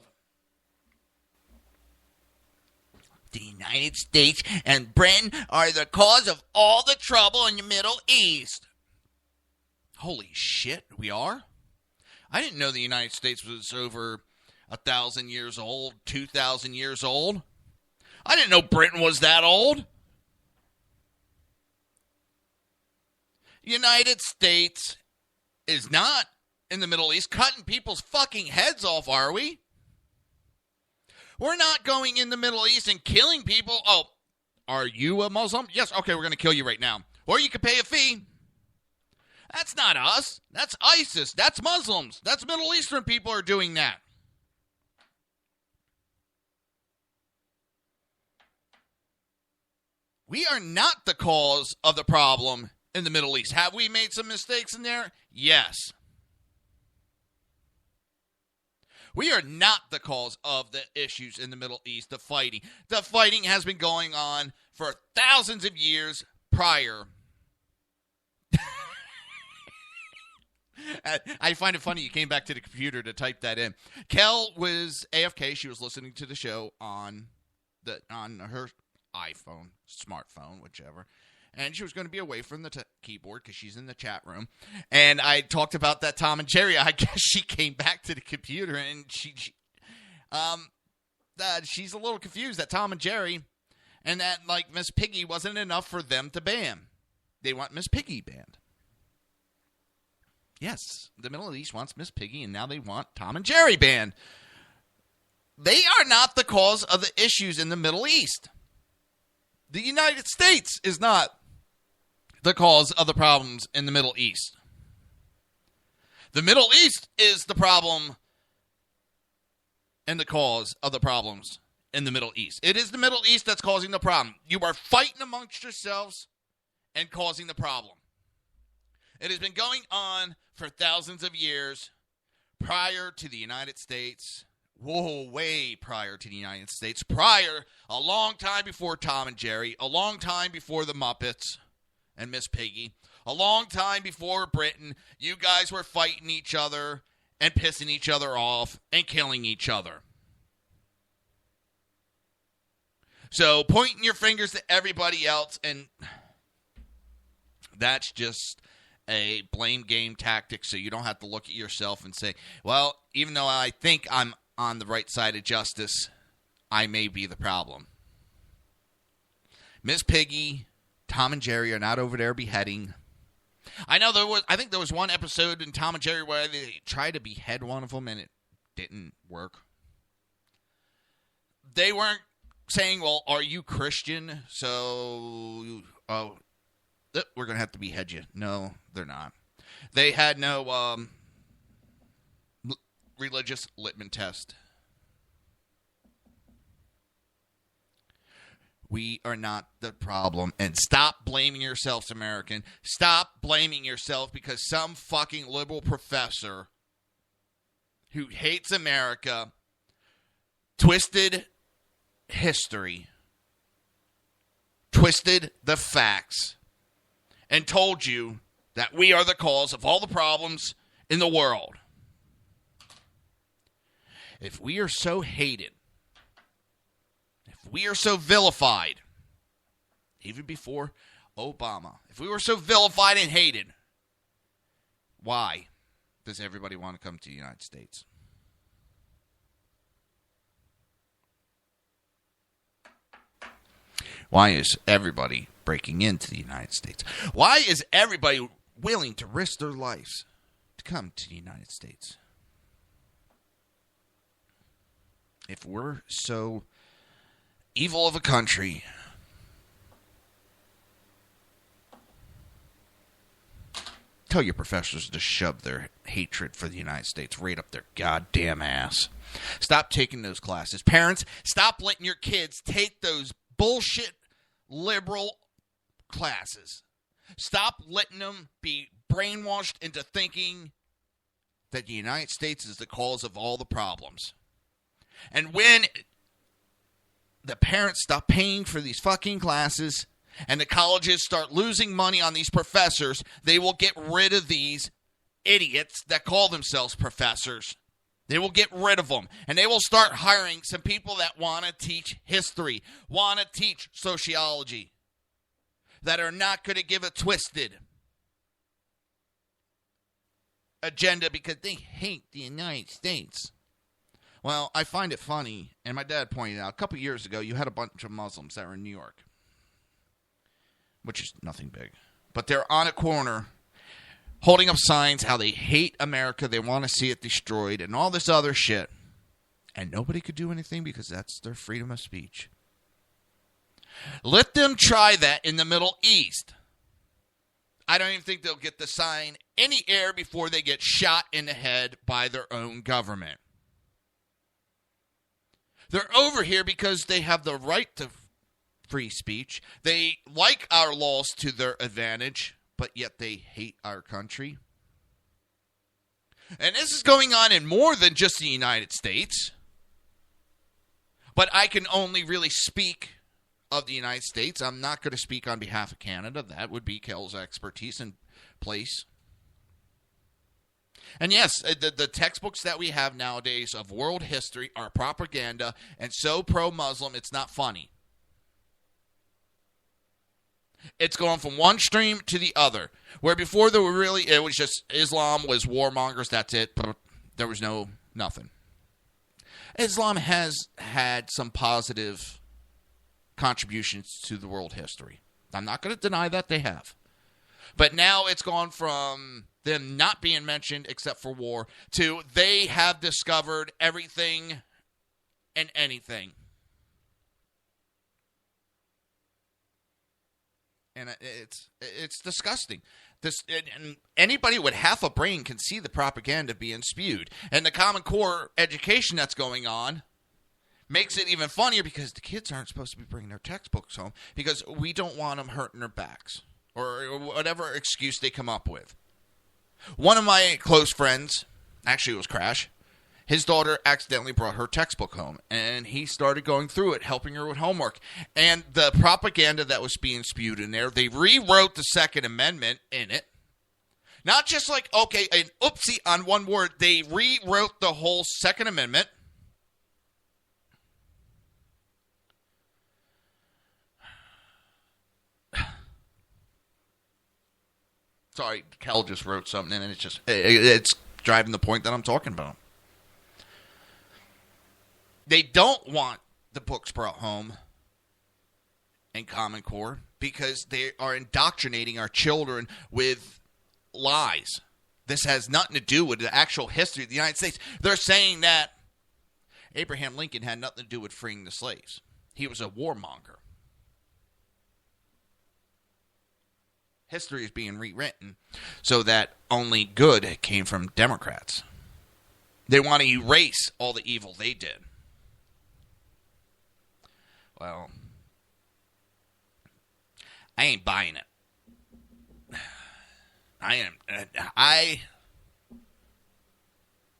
the United States and Britain are the cause of all the trouble in the Middle East. Holy shit, we are? I didn't know the United States was over 1,000 years old, 2,000 years old. I didn't know Britain was that old. United States is not in the Middle East cutting people's fucking heads off, are we? We're not going in the Middle East and killing people. Oh, are you a Muslim? Yes, okay, we're going to kill you right now. Or you could pay a fee. That's not us. That's ISIS. That's Muslims. That's Middle Eastern people are doing that. We are not the cause of the problem in the Middle East. Have we made some mistakes in there? Yes. We are not the cause of the issues in the Middle East, the fighting. The fighting has been going on for thousands of years prior. I find it funny you came back to the computer to type that in. Kel was AFK. She was listening to the show on her iPhone, smartphone, whichever. And she was going to be away from the keyboard because she's in the chat room. And I talked about that Tom and Jerry. I guess she came back to the computer and she's a little confused that Tom and Jerry and that like Miss Piggy wasn't enough for them to ban. They want Miss Piggy banned. Yes, the Middle East wants Miss Piggy, and now they want Tom and Jerry banned. They are not the cause of the issues in the Middle East. The United States is not the cause of the problems in the Middle East. The Middle East is the problem and the cause of the problems in the Middle East. It is the Middle East that's causing the problem. You are fighting amongst yourselves and causing the problem. It has been going on for thousands of years prior to the United States. Whoa, way prior to the United States. Prior, a long time before Tom and Jerry. A long time before the Muppets and Miss Piggy. A long time before Britain. You guys were fighting each other and pissing each other off and killing each other. So pointing your fingers to everybody else, and that's just a blame game tactic, so you don't have to look at yourself and say, well, even though I think I'm on the right side of justice, I may be the problem. Miss Piggy, Tom and Jerry are not over there beheading. I know I think there was one episode in Tom and Jerry where they tried to behead one of them and it didn't work. They weren't saying, well, are you Christian? So, we're going to have to behead you. No, they're not. They had no religious litmus test. We are not the problem. And stop blaming yourselves, American. Stop blaming yourself because some fucking liberal professor who hates America twisted history, twisted the facts, and told you that we are the cause of all the problems in the world. If we are so hated, if we are so vilified, even before Obama, if we were so vilified and hated, why does everybody want to come to the United States? Why is everybody breaking into the United States? Why is everybody willing to risk their lives to come to the United States? If we're so evil of a country, tell your professors to shove their hatred for the United States right up their goddamn ass. Stop taking those classes. Parents, stop letting your kids take those bullshit liberal classes. Stop letting them be brainwashed into thinking that the United States is the cause of all the problems. And when the parents stop paying for these fucking classes and the colleges start losing money on these professors, they will get rid of these idiots that call themselves professors. They will get rid of them. And they will start hiring some people that want to teach history, want to teach sociology, that are not going to give a twisted agenda because they hate the United States. Well, I find it funny, and my dad pointed out, a couple years ago, you had a bunch of Muslims that were in New York, which is nothing big. But they're on a corner holding up signs how they hate America, they want to see it destroyed, and all this other shit. And nobody could do anything because that's their freedom of speech. Let them try that in the Middle East. I don't even think they'll get the sign any air before they get shot in the head by their own government. They're over here because they have the right to free speech. They like our laws to their advantage, but yet they hate our country. And this is going on in more than just the United States. But I can only really speak of the United States. I'm not going to speak on behalf of Canada. That would be Kel's expertise and place. And yes, the textbooks that we have nowadays of world history are propaganda and so pro-Muslim, it's not funny. It's going from one extreme to the other. Where before there were really, it was just Islam was warmongers, that's it. There was nothing. Islam has had some positive contributions to the world history. I'm not going to deny that they have. But now it's gone from them not being mentioned except for war to they have discovered everything and anything. And it's disgusting. And anybody with half a brain can see the propaganda being spewed. And the Common Core education that's going on makes it even funnier because the kids aren't supposed to be bringing their textbooks home because we don't want them hurting their backs or whatever excuse they come up with. One of my close friends, actually it was Crash, his daughter accidentally brought her textbook home, and he started going through it, helping her with homework. And the propaganda that was being spewed in there, they rewrote the Second Amendment in it. Not just like, okay, an oopsie on one word. They rewrote the whole Second Amendment. Sorry, Kel just wrote something, and it's driving the point that I'm talking about. They don't want the books brought home in Common Core because they are indoctrinating our children with lies. This has nothing to do with the actual history of the United States. They're saying that Abraham Lincoln had nothing to do with freeing the slaves. He was a warmonger. History is being rewritten so that only good came from Democrats. They want to erase all the evil they did. Well, I ain't buying it. I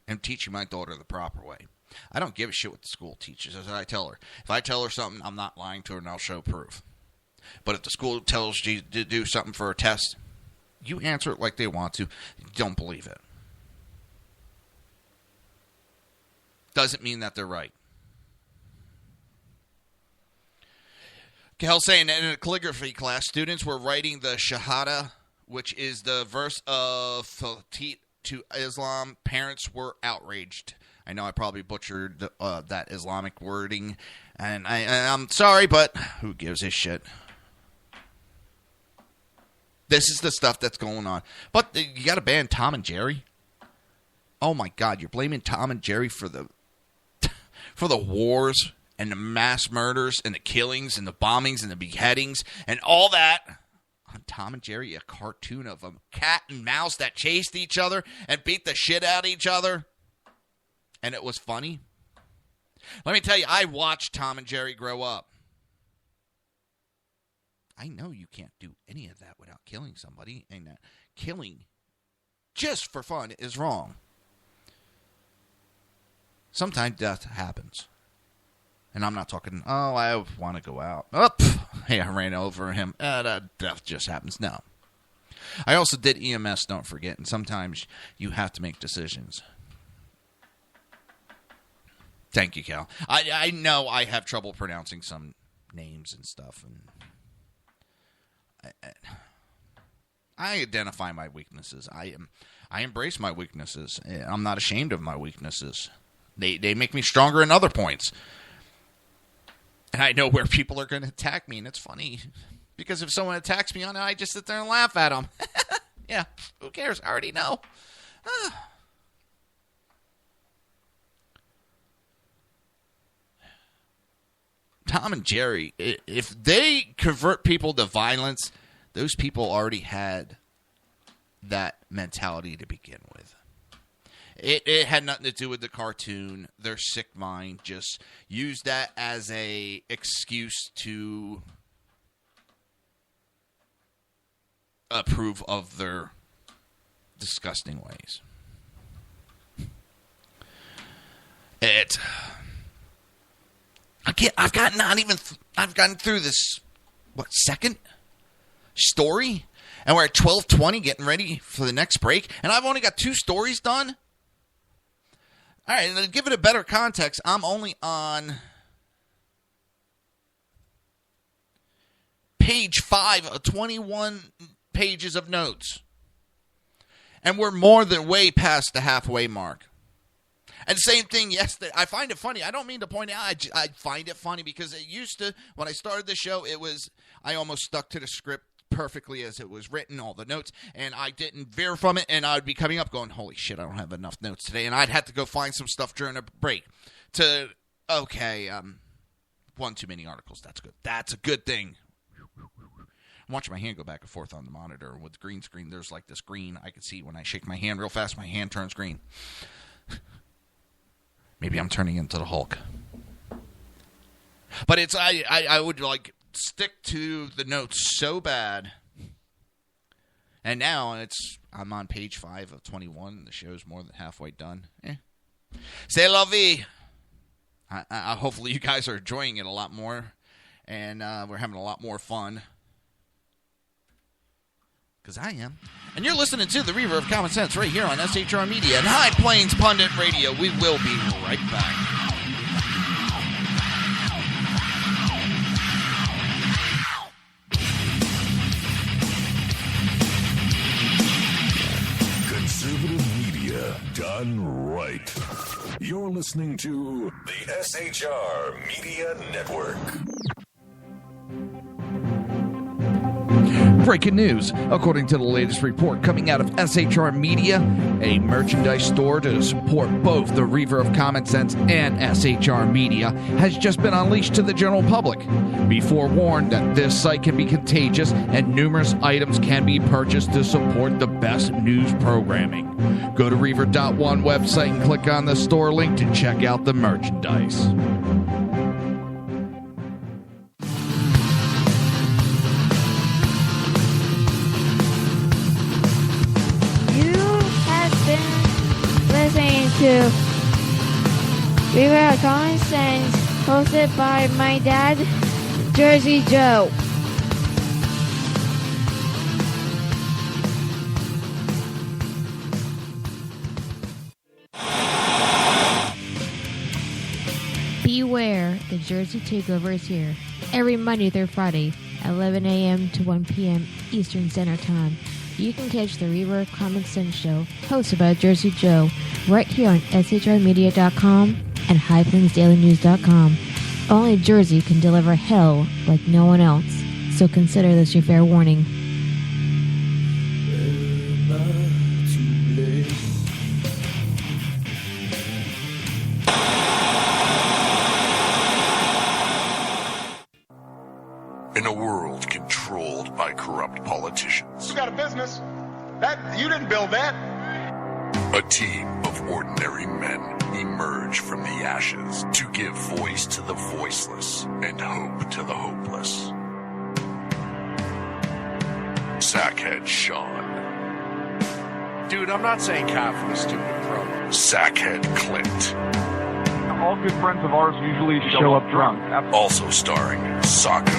am teaching my daughter the proper way. I don't give a shit what the school teaches, as I tell her. If I tell her something, I'm not lying to her, and I'll show proof. But if the school tells you to do something for a test, you answer it like they want to. Don't believe it. Doesn't mean that they're right. Kel saying that in a calligraphy class, students were writing the Shahada, which is the verse of Fatit to Islam. Parents were outraged. I know I probably butchered that Islamic wording, and I'm sorry, but who gives a shit? This is the stuff that's going on. But you got to ban Tom and Jerry? Oh my God, you're blaming Tom and Jerry for the wars and the mass murders and the killings and the bombings and the beheadings and all that on Tom and Jerry, a cartoon of a cat and mouse that chased each other and beat the shit out of each other. And it was funny. Let me tell you, I watched Tom and Jerry grow up. I know you can't do any of that without killing somebody. And killing just for fun is wrong. Sometimes death happens. And I'm not talking, I want to go out. Hey, I ran over him. Death just happens. No. I also did EMS, don't forget. And sometimes you have to make decisions. Thank you, Cal. I know I have trouble pronouncing some names and stuff. And I identify my weaknesses. I embrace my weaknesses. I'm not ashamed of my weaknesses. They make me stronger in other points. And I know where people are going to attack me, and it's funny. Because if someone attacks me on it, I just sit there and laugh at them. Yeah, who cares? I already know. Tom and Jerry, if they convert people to violence, those people already had that mentality to begin with. It had nothing to do with the cartoon. Their sick mind just used that as a excuse to approve of their disgusting ways. I've gotten through this, second story? And we're at 12:20 getting ready for the next break. And I've only got 2 stories done. All right, and to give it a better context, I'm only on page 5 of 21 pages of notes. And we're more than way past the halfway mark. And same thing yesterday. I find it funny. I don't mean to point out. I find it funny because it used to, when I started the show, I almost stuck to the script perfectly as it was written, all the notes, and I didn't veer from it, and I would be coming up going, holy shit, I don't have enough notes today, and I'd have to go find some stuff during a break one too many articles. That's good. That's a good thing. I'm watching my hand go back and forth on the monitor. With the green screen, there's like this green. I can see when I shake my hand real fast, my hand turns green. Maybe I'm turning into the Hulk. But I would like stick to the notes so bad. And now I'm on page 5 of 21. And the show's more than halfway done. C'est la vie. Hopefully you guys are enjoying it a lot more. And we're having a lot more fun. Because I am. And you're listening to the Reaver of Common Sense right here on SHR Media and High Plains Pundit Radio. We will be right back. Conservative media done right. You're listening to the SHR Media Network. Breaking news. According to the latest report coming out of SHR Media, a merchandise store to support both the Reaver of Common Sense and SHR Media has just been unleashed to the general public. Be forewarned that this site can be contagious and numerous items can be purchased to support the best news programming. Go to Reaver.one website and click on the store link to check out the merchandise. Listening to Reaver of Common Sense, hosted by my dad, Jersey Joe. Beware, the Jersey Takeover is here. Every Monday through Friday, 11 a.m. to 1 p.m. Eastern Standard Time. You can catch the Reaver of Common Sense show, hosted by Jersey Joe, right here on shrmedia.com and highplainsdailynews.com. Only Jersey can deliver hell like no one else, so consider this your fair warning. In a world controlled by corrupt politicians, You got a business. That you didn't build that. a team of ordinary men emerge from the ashes to give voice to the voiceless and hope to the hopeless. Sackhead Sean, Dude, I'm not saying cough for the stupid promo. Sackhead Clint, All good friends of ours usually show up drunk. also starring Sacco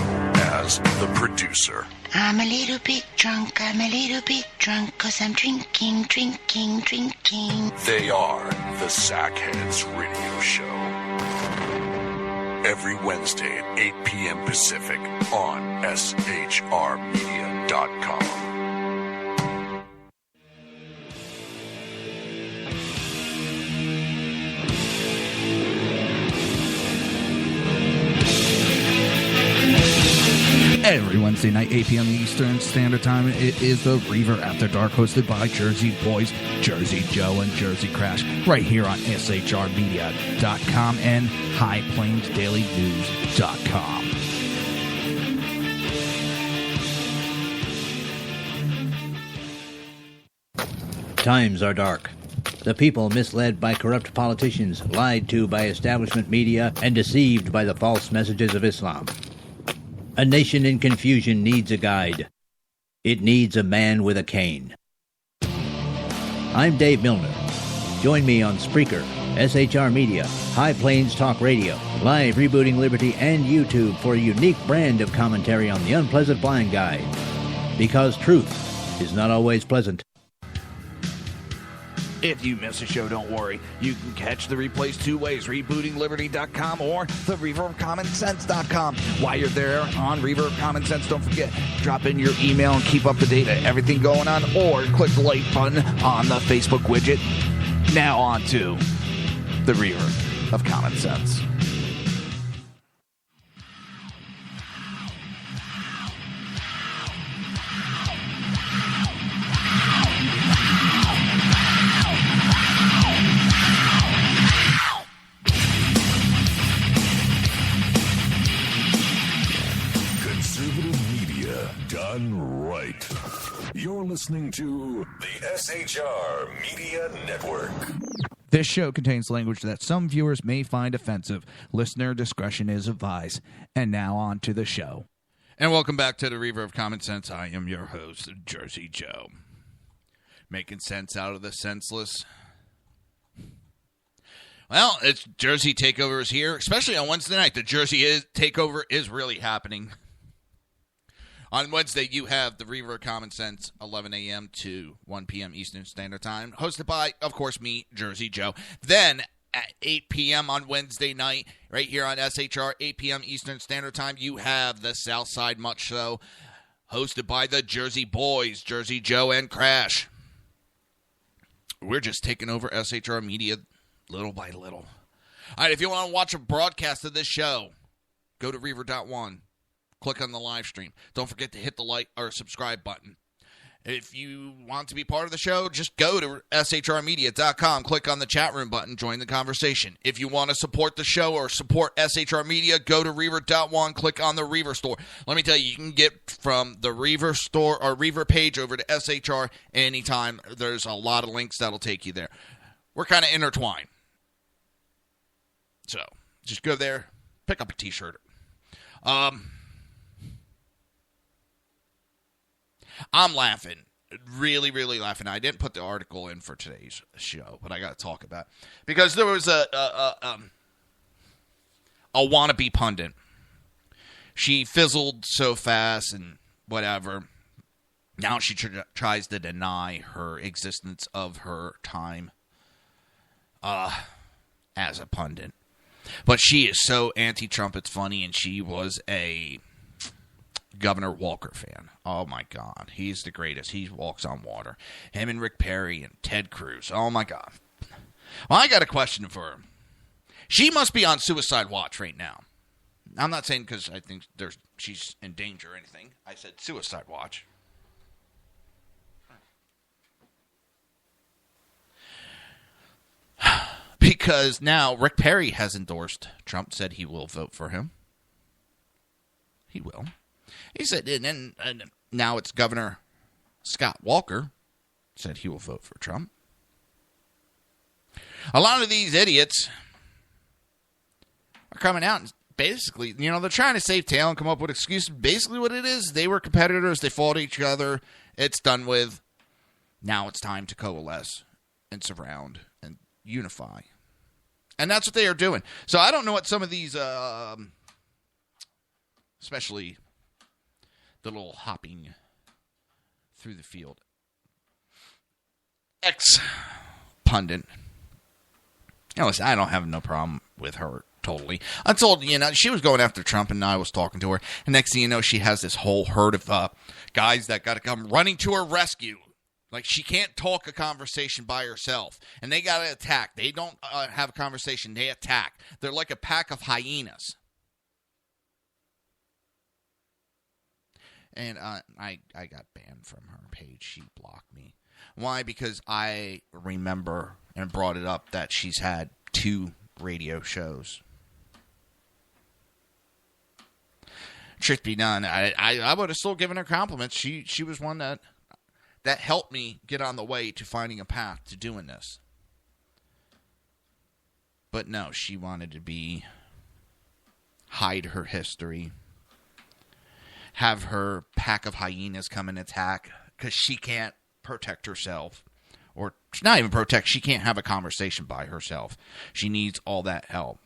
as the producer. I'm a little bit drunk, 'cause I'm drinking. They are the Sackheads Radio Show. Every Wednesday at 8 p.m. Pacific on shrmedia.com. Every Wednesday night, 8 p.m. Eastern Standard Time, it is the Reaver After Dark, hosted by Jersey Boys, Jersey Joe, and Jersey Crash, right here on shrmedia.com and highplainsdailynews.com. Times are dark. The people misled by corrupt politicians, lied to by establishment media, and deceived by the false messages of Islam. A nation in confusion needs a guide. It needs a man with a cane. I'm Dave Milner. Join me on Spreaker, SHR Media, High Plains Talk Radio, Live Rebooting Liberty, and YouTube for a unique brand of commentary on the unpleasant blind guide. Because truth is not always pleasant. If you miss a show, don't worry. You can catch the replays two ways, rebootingliberty.com or the reaverofcommonsense.com. While you're there on Reaver of Common Sense, don't forget, drop in your email and keep up to date on everything going on, or click the like button on the Facebook widget. Now on to the Reaver of Common Sense. Done right. You're listening to the SHR Media Network. This show contains language that some viewers may find offensive. Listener discretion is advised. And now on to the show. And welcome back to the Reaver of Common Sense. I am your host, Jersey Joe. Making sense out of the senseless. Well, it's Jersey Takeover is here, especially on Wednesday night. The Jersey Takeover is really happening. On Wednesday, you have the Reaver of Common Sense, 11 a.m. to 1 p.m. Eastern Standard Time, hosted by, of course, me, Jersey Joe. Then, at 8 p.m. on Wednesday night, right here on SHR, 8 p.m. Eastern Standard Time, you have the Southside Much Show, hosted by the Jersey Boys, Jersey Joe and Crash. We're just taking over SHR Media little by little. All right, if you want to watch a broadcast of this show, go to Reaver.one. Click on the live stream. Don't forget to hit the like or subscribe button. If you want to be part of the show, just go to shrmedia.com, click on the chat room button, join the conversation. If you want to support the show or support SHR Media, go to Reaver.one, click on the Reaver store. Let me tell you, you can get from the Reaver store or Reaver page over to SHR anytime. There's a lot of links that'll take you there. We're kind of intertwined. So, just go there, pick up a t-shirt. I'm laughing, really, really laughing. I didn't put the article in for today's show, but I got to talk about it. Because there was a wannabe pundit. She fizzled so fast and whatever. Now she tries to deny her existence of her time as a pundit. But she is so anti-Trump, it's funny, and she was a Governor Walker fan. Oh, my God. He's the greatest. He walks on water. Him and Rick Perry and Ted Cruz. Oh, my God. Well, I got a question for her. She must be on suicide watch right now. I'm not saying because I think she's in danger or anything. I said suicide watch. Because now Rick Perry has endorsed Trump, said he will vote for him. He will. He said, and now it's Governor Scott Walker said he will vote for Trump. A lot of these idiots are coming out and basically, they're trying to save tail and come up with excuses. Basically what it is, they were competitors. They fought each other. It's done with. Now it's time to coalesce and surround and unify. And that's what they are doing. So I don't know what some of these, especially the little hopping through the field ex-pundit. Listen, I don't have no problem with her totally. I told she was going after Trump, and I was talking to her. And next thing you know, she has this whole herd of guys that got to come running to her rescue. Like, she can't talk a conversation by herself. And they got to attack. They don't have a conversation. They attack. They're like a pack of hyenas. And I got banned from her page. She blocked me. Why? Because I remember and brought it up that she's had 2 radio shows. Truth be done, I would have still given her compliments. She was one that helped me get on the way to finding a path to doing this. But no, she wanted to hide her history. Have her pack of hyenas come and attack because she can't protect herself. Or not even protect, she can't have a conversation by herself. She needs all that help.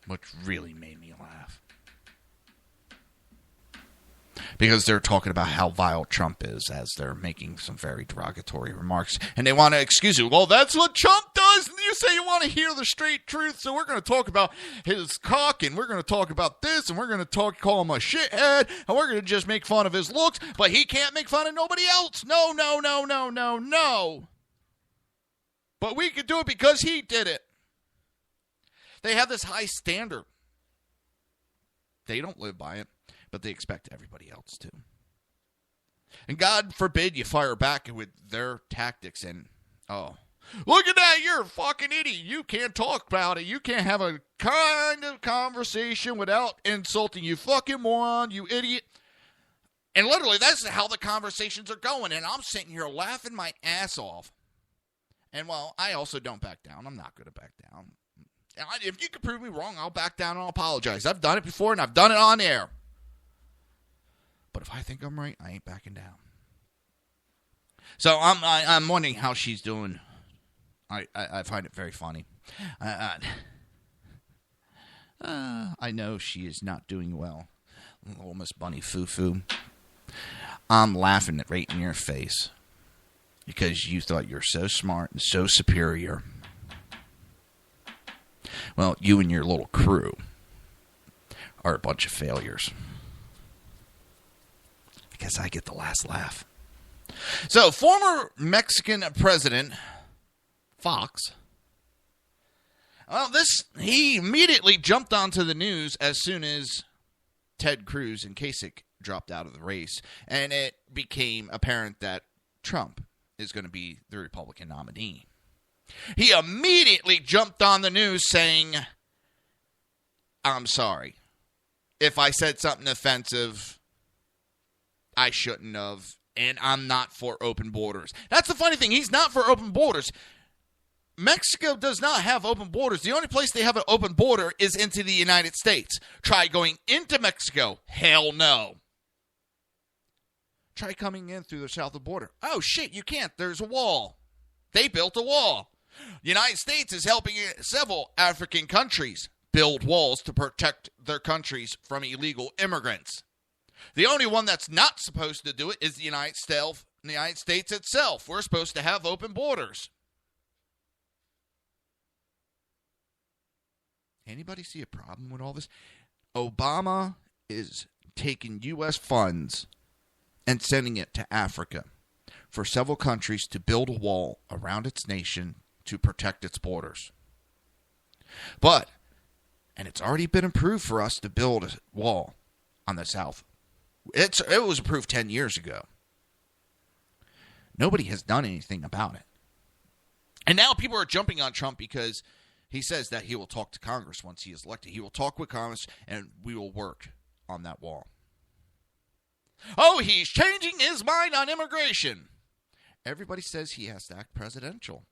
Which really made me laugh. Because they're talking about how vile Trump is as they're making some very derogatory remarks. And they want to excuse you. Well, that's what Trump does. You say you want to hear the straight truth, so we're going to talk about his cock, and we're going to talk about this, and we're going to call him a shithead, and we're going to just make fun of his looks, but he can't make fun of nobody else. No. But we could do it because he did it. They have this high standard. They don't live by it, but they expect everybody else to. And God forbid you fire back with their tactics and, look at that, you're a fucking idiot. You can't talk about it. You can't have a kind of conversation without insulting you fucking moron, you idiot. And literally, that's how the conversations are going. And I'm sitting here laughing my ass off. And, well, I also don't back down. I'm not going to back down. If you can prove me wrong, I'll back down and I'll apologize. I've done it before, and I've done it on air. But if I think I'm right, I ain't backing down. So I'm wondering how she's doing. I find it very funny. I know she is not doing well. Little Miss Bunny Foo-Foo. I'm laughing right in your face because you thought you're so smart and so superior. Well, you and your little crew are a bunch of failures. I guess I get the last laugh. So, former Mexican President Fox Well, he immediately jumped onto the news as soon as Ted Cruz and Kasich dropped out of the race, and it became apparent that Trump is going to be the Republican nominee. He immediately jumped on the news saying, I'm sorry. If I said something offensive, I shouldn't have, and I'm not for open borders. That's the funny thing. He's not for open borders. Mexico does not have open borders. The only place they have an open border is into the United States. Try going into Mexico. Hell no. Try coming in through the southern border. Oh, shit, you can't. There's a wall. They built a wall. The United States is helping several African countries build walls to protect their countries from illegal immigrants. The only one that's not supposed to do it is the United States itself. We're supposed to have open borders. Anybody see a problem with all this? Obama is taking U.S. funds and sending it to Africa for several countries to build a wall around its nation to protect its borders. But, and it's already been approved for us to build a wall on the south. It was approved 10 years ago. Nobody has done anything about it. And now people are jumping on Trump because he says that he will talk to Congress once he is elected. He will talk with Congress, and we will work on that wall. Oh, he's changing his mind on immigration. Everybody says he has to act presidential.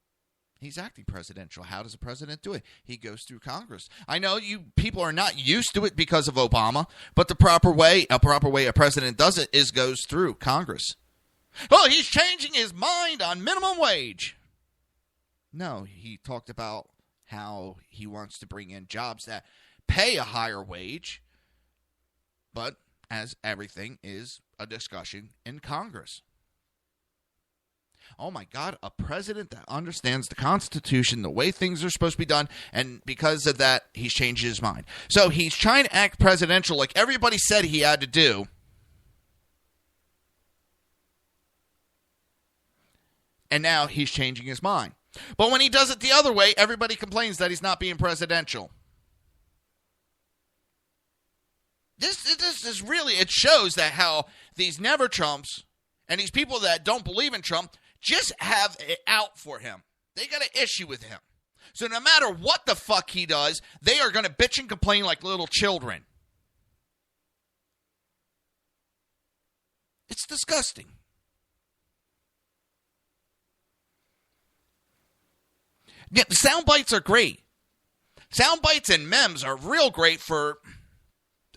He's acting presidential. How does a president do it? He goes through Congress. I know you people are not used to it because of Obama, but the proper way a president does it is goes through Congress. Oh, he's changing his mind on minimum wage. No, he talked about how he wants to bring in jobs that pay a higher wage, but as everything is a discussion in Congress. Oh my God, a president that understands the Constitution, the way things are supposed to be done, and because of that, he's changed his mind. So he's trying to act presidential like everybody said he had to do. And now he's changing his mind. But when he does it the other way, everybody complains that he's not being presidential. This is really, it shows that how these never Trumps and these people that don't believe in Trump just have it out for him. They got an issue with him. So no matter what the fuck he does, they are going to bitch and complain like little children. It's disgusting. Yeah, the sound bites are great. Sound bites and memes are real great for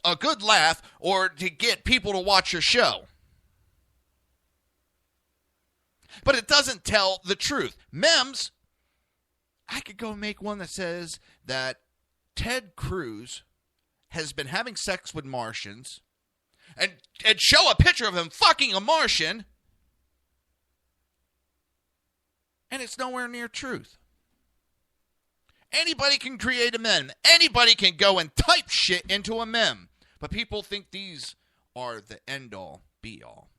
a good laugh or to get people to watch your show. But it doesn't tell the truth. Memes, I could go make one that says that Ted Cruz has been having sex with Martians and show a picture of him fucking a Martian, and it's nowhere near truth. Anybody can create a meme. Anybody can go and type shit into a meme. But people think these are the end-all, be-all.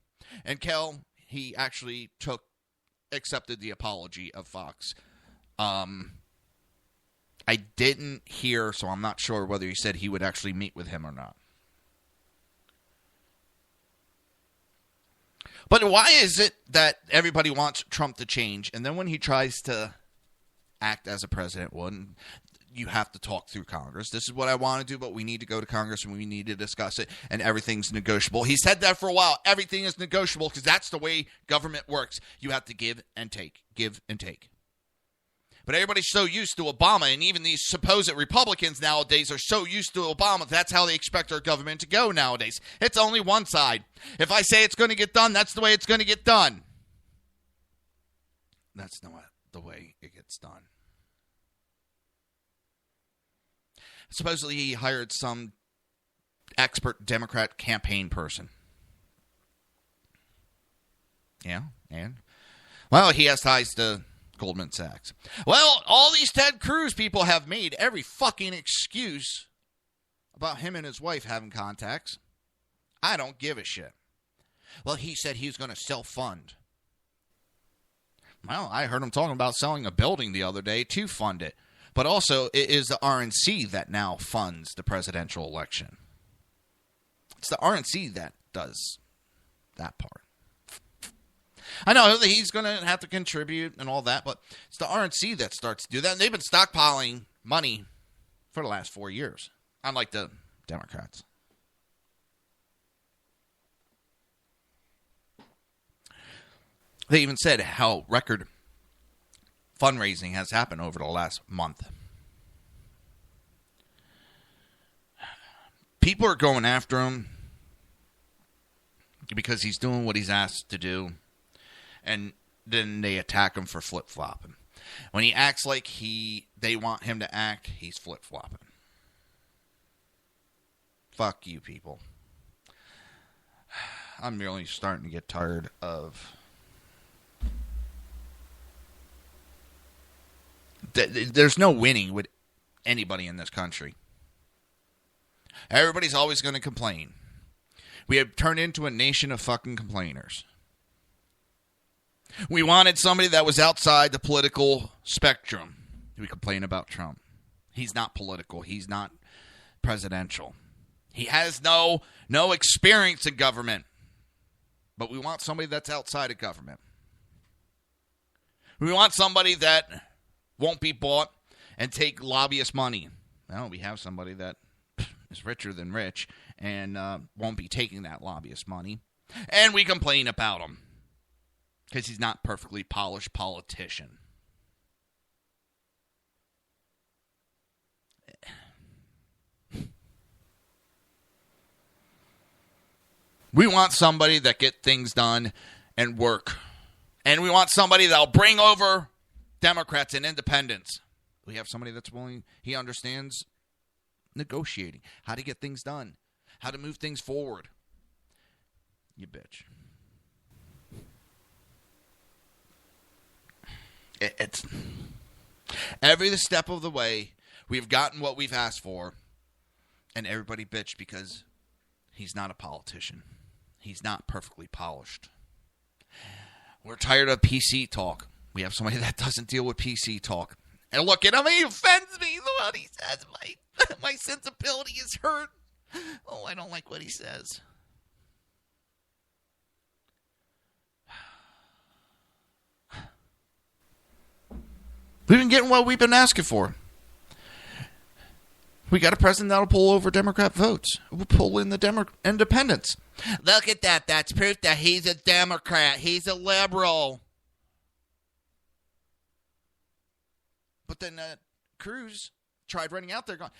And Kel, he actually accepted the apology of Fox. I didn't hear, so I'm not sure whether he said he would actually meet with him or not. But why is it that everybody wants Trump to change, and then when he tries to act as a president would, you have to talk through Congress? This is what I want to do, but we need to go to Congress and we need to discuss it, and everything's negotiable. He said that for a while. Everything is negotiable because that's the way government works. You have to give and take, give and take. But everybody's so used to Obama, and even these supposed Republicans nowadays are so used to Obama, that's how they expect our government to go nowadays. It's only one side. If I say it's going to get done, that's the way it's going to get done. That's not the way it gets done. Supposedly he hired some expert Democrat campaign person. Yeah, and? Well, he has ties to Goldman Sachs. Well, all these Ted Cruz people have made every fucking excuse about him and his wife having contacts. I don't give a shit. Well, he said he was going to self-fund. Well, I heard him talking about selling a building the other day to fund it. But also, it is the RNC that now funds the presidential election. It's the RNC that does that part. I know that he's going to have to contribute and all that, but it's the RNC that starts to do that. And they've been stockpiling money for the last 4 years, unlike the Democrats. They even said how record fundraising has happened over the last month. People are going after him because he's doing what he's asked to do, and then they attack him for flip-flopping. When he acts like they want him to act, he's flip-flopping. Fuck you, people. I'm really starting to get tired of... There's no winning with anybody in this country. Everybody's always going to complain. We have turned into a nation of fucking complainers. We wanted somebody that was outside the political spectrum. We complain about Trump. He's not political. He's not presidential. He has no experience in government. But we want somebody that's outside of government. We want somebody that won't be bought and take lobbyist money. Well, we have somebody that is richer than rich and won't be taking that lobbyist money. And we complain about him because he's not perfectly polished politician. We want somebody that get things done and work. And we want somebody that'll bring over Democrats and independents. We have somebody that's willing, he understands negotiating, how to get things done, how to move things forward. You bitch. It's every step of the way, we've gotten what we've asked for, and everybody bitched because he's not a politician. He's not perfectly polished. We're tired of PC talk. We have somebody that doesn't deal with PC talk. And look at him, he offends me. Look what he says. My sensibility is hurt. Oh, I don't like what he says. We've been getting what we've been asking for. We got a president that'll pull over Democrat votes. We'll pull in the independents. Look at that. That's proof that he's a Democrat. He's a liberal. But then Cruz tried running out there going,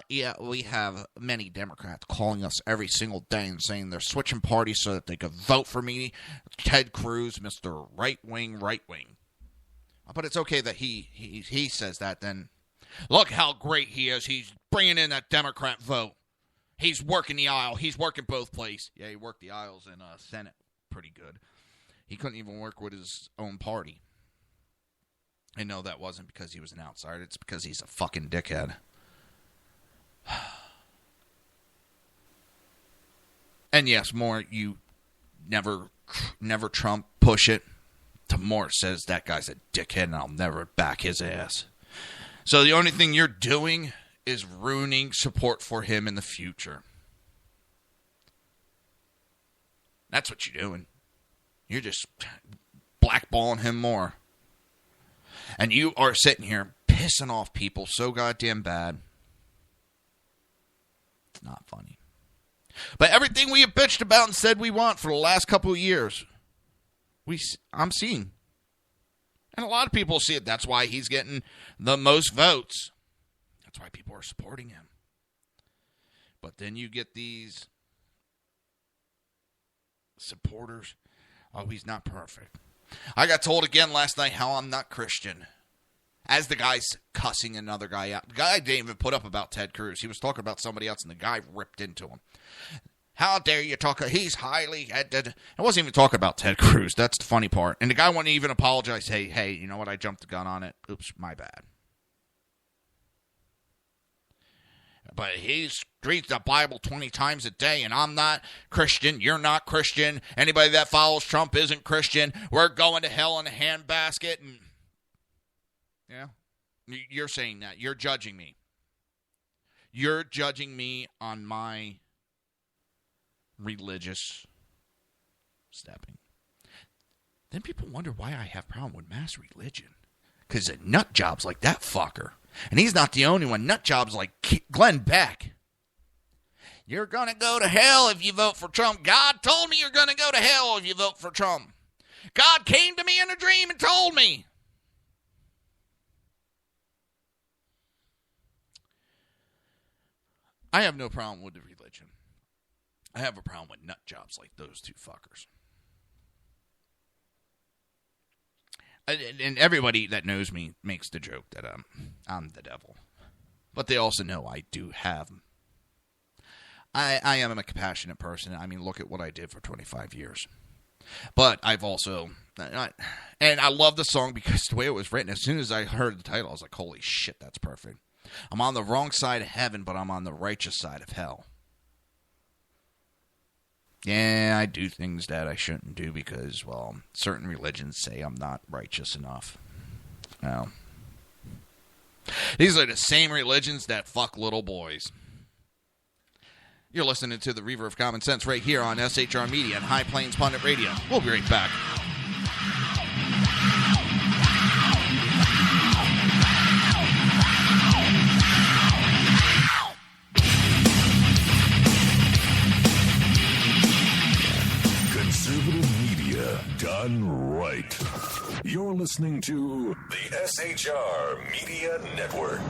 yeah, we have many Democrats calling us every single day and saying they're switching parties so that they could vote for me. Ted Cruz, Mr. Right-wing. But it's okay that he says that then. Look how great he is. He's bringing in that Democrat vote. He's working the aisle. He's working both places. Yeah, he worked the aisles in Senate pretty good. He couldn't even work with his own party. And no, that wasn't because he was an outsider. It's because he's a fucking dickhead. And yes, more you never Trump push it. To more says that guy's a dickhead and I'll never back his ass. So the only thing you're doing is ruining support for him in the future. That's what you're doing. You're just blackballing him more. And you are sitting here pissing off people so goddamn bad. It's not funny. But everything we have bitched about and said we want for the last couple of years, I'm seeing. And a lot of people see it. That's why he's getting the most votes. That's why people are supporting him. But then you get these supporters. Oh, he's not perfect. I got told again last night how I'm not Christian. As the guy's cussing another guy out. The guy didn't even put up about Ted Cruz. He was talking about somebody else, and the guy ripped into him. How dare you talk? He's highly... I wasn't even talking about Ted Cruz. That's the funny part. And the guy wouldn't even apologize. Hey, you know what? I jumped the gun on it. Oops, my bad. But he reads the Bible 20 times a day, and I'm not Christian. You're not Christian. Anybody that follows Trump isn't Christian. We're going to hell in a handbasket. And yeah, You're saying that. You're judging me. You're judging me on my religious stepping. Then people wonder why I have problem with mass religion. Because of nut jobs like that fucker. And he's not the only one. Nut jobs like Glenn Beck. You're going to go to hell if you vote for Trump. God told me you're going to go to hell if you vote for Trump. God came to me in a dream and told me. I have no problem with the religion. I have a problem with nut jobs like those two fuckers. And everybody that knows me makes the joke that I'm the devil. But they also know I do have... I am a compassionate person. I mean, look at what I did for 25 years. But I've also... And I love the song because the way it was written, as soon as I heard the title, I was like, holy shit, that's perfect. I'm on the wrong side of heaven, but I'm on the righteous side of hell. Yeah, I do things that I shouldn't do because, well, certain religions say I'm not righteous enough. Well, these are the same religions that fuck little boys. You're listening to the Reaver of Common Sense right here on SHR Media and High Plains Pundit Radio. We'll be right back. Done right. You're listening to the SHR Media Network.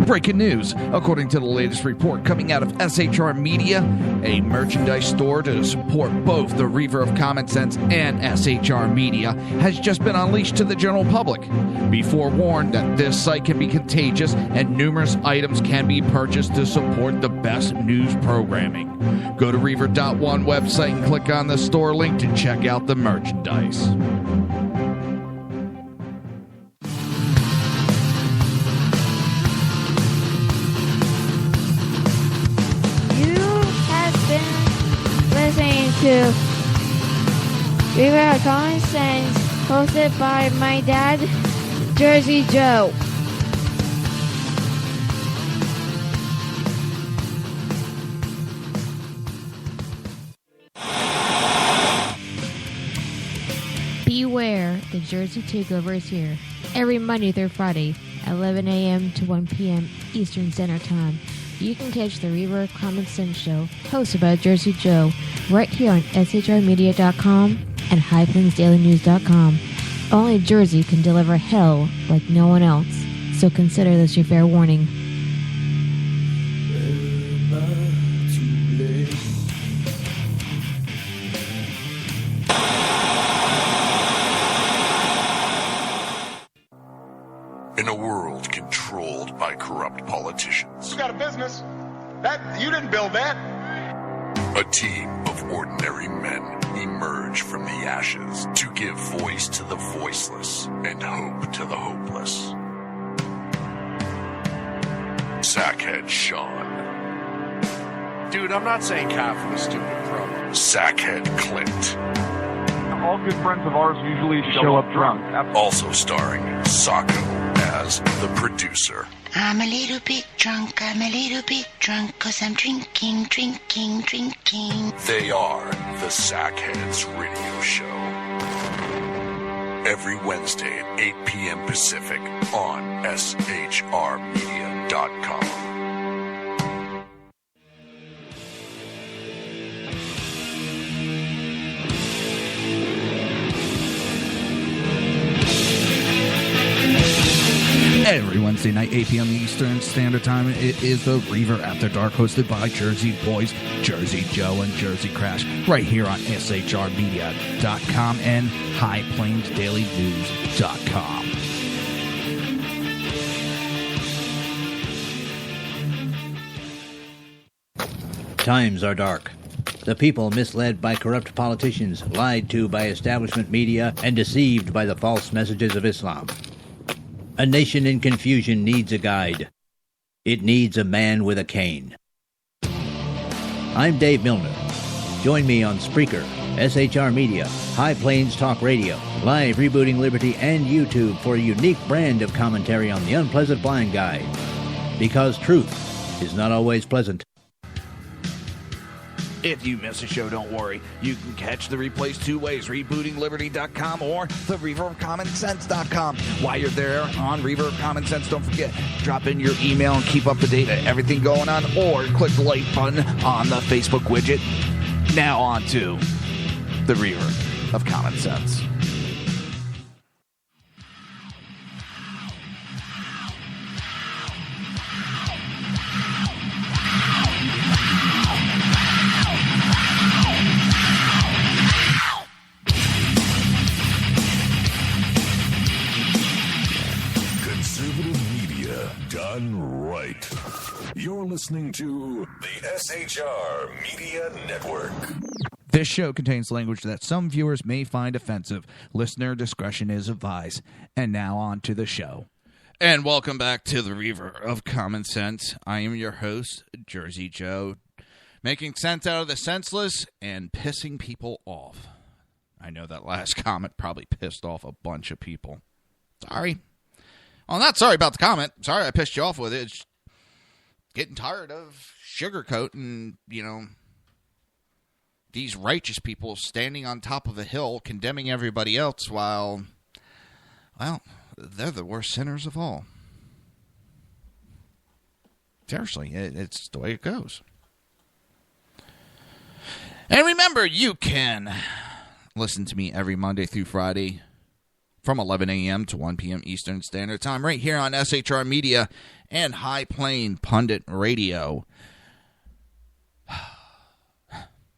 Breaking news. According to the latest report coming out of SHR Media, a merchandise store to support both the Reaver of Common Sense and SHR Media has just been unleashed to the general public. Be forewarned that this site can be contagious and numerous items can be purchased to support the best news programming. Go to Reaver.one website and click on the store link to check out the merchandise. Listening to Reaver of Common Sense, hosted by my dad, Jersey Joe. Beware, the Jersey Takeover is here. Every Monday through Friday, 11 a.m. to 1 p.m. Eastern Standard Time. You can catch the Reaver of Common Sense show, hosted by Jersey Joe, right here on shrmedia.com and highplainsdailynews.com. Only Jersey can deliver hell like no one else, so consider this your fair warning. In a world controlled by corrupt politicians, You got a business. That you didn't build that. a team of ordinary men emerge from the ashes to give voice to the voiceless and hope to the hopeless. Sackhead Sean. Dude, I'm not saying cough for the stupid pro. Sackhead Clint. All good friends of ours usually show up drunk. Also starring Sacco as the producer. I'm a little bit drunk, 'cause I'm drinking. They are the Sackheads Radio Show. Every Wednesday at 8 p.m. Pacific on shrmedia.com. Every Wednesday night, 8 p.m. Eastern Standard Time, it is the Reaver After Dark, hosted by Jersey Boys, Jersey Joe, and Jersey Crash, right here on shrmedia.com and highplainsdailynews.com. Times are dark. The people misled by corrupt politicians, lied to by establishment media, and deceived by the false messages of Islam. A nation in confusion needs a guide. It needs a man with a cane. I'm Dave Milner. Join me on Spreaker, SHR Media, High Plains Talk Radio, Live Rebooting Liberty, and YouTube for a unique brand of commentary on the Unpleasant Blind Guide. Because truth is not always pleasant. If you miss a show, don't worry. You can catch the replays two ways, rebootingliberty.com or the Reaver of Common Sense.com. While you're there on Reaver of Common Sense, don't forget, drop in your email and keep up to date on everything going on, or click the like button on the Facebook widget. Now on to the Reaver of Common Sense. Done right. You're listening to the SHR Media Network. This show contains language that some viewers may find offensive. Listener discretion is advised. And now on to the show. And welcome back to the Reaver of Common Sense. I am your host, Jersey Joe, making sense out of the senseless and pissing people off. I know that last comment probably pissed off a bunch of people. Sorry. Well, not sorry about the comment. Sorry I pissed you off with it. It's getting tired of sugarcoating, these righteous people standing on top of a hill condemning everybody else while, well, they're the worst sinners of all. Seriously, it's the way it goes. And remember, you can listen to me every Monday through Friday from 11 a.m. to 1 p.m. Eastern Standard Time, right here on SHR Media and High Plain Pundit Radio.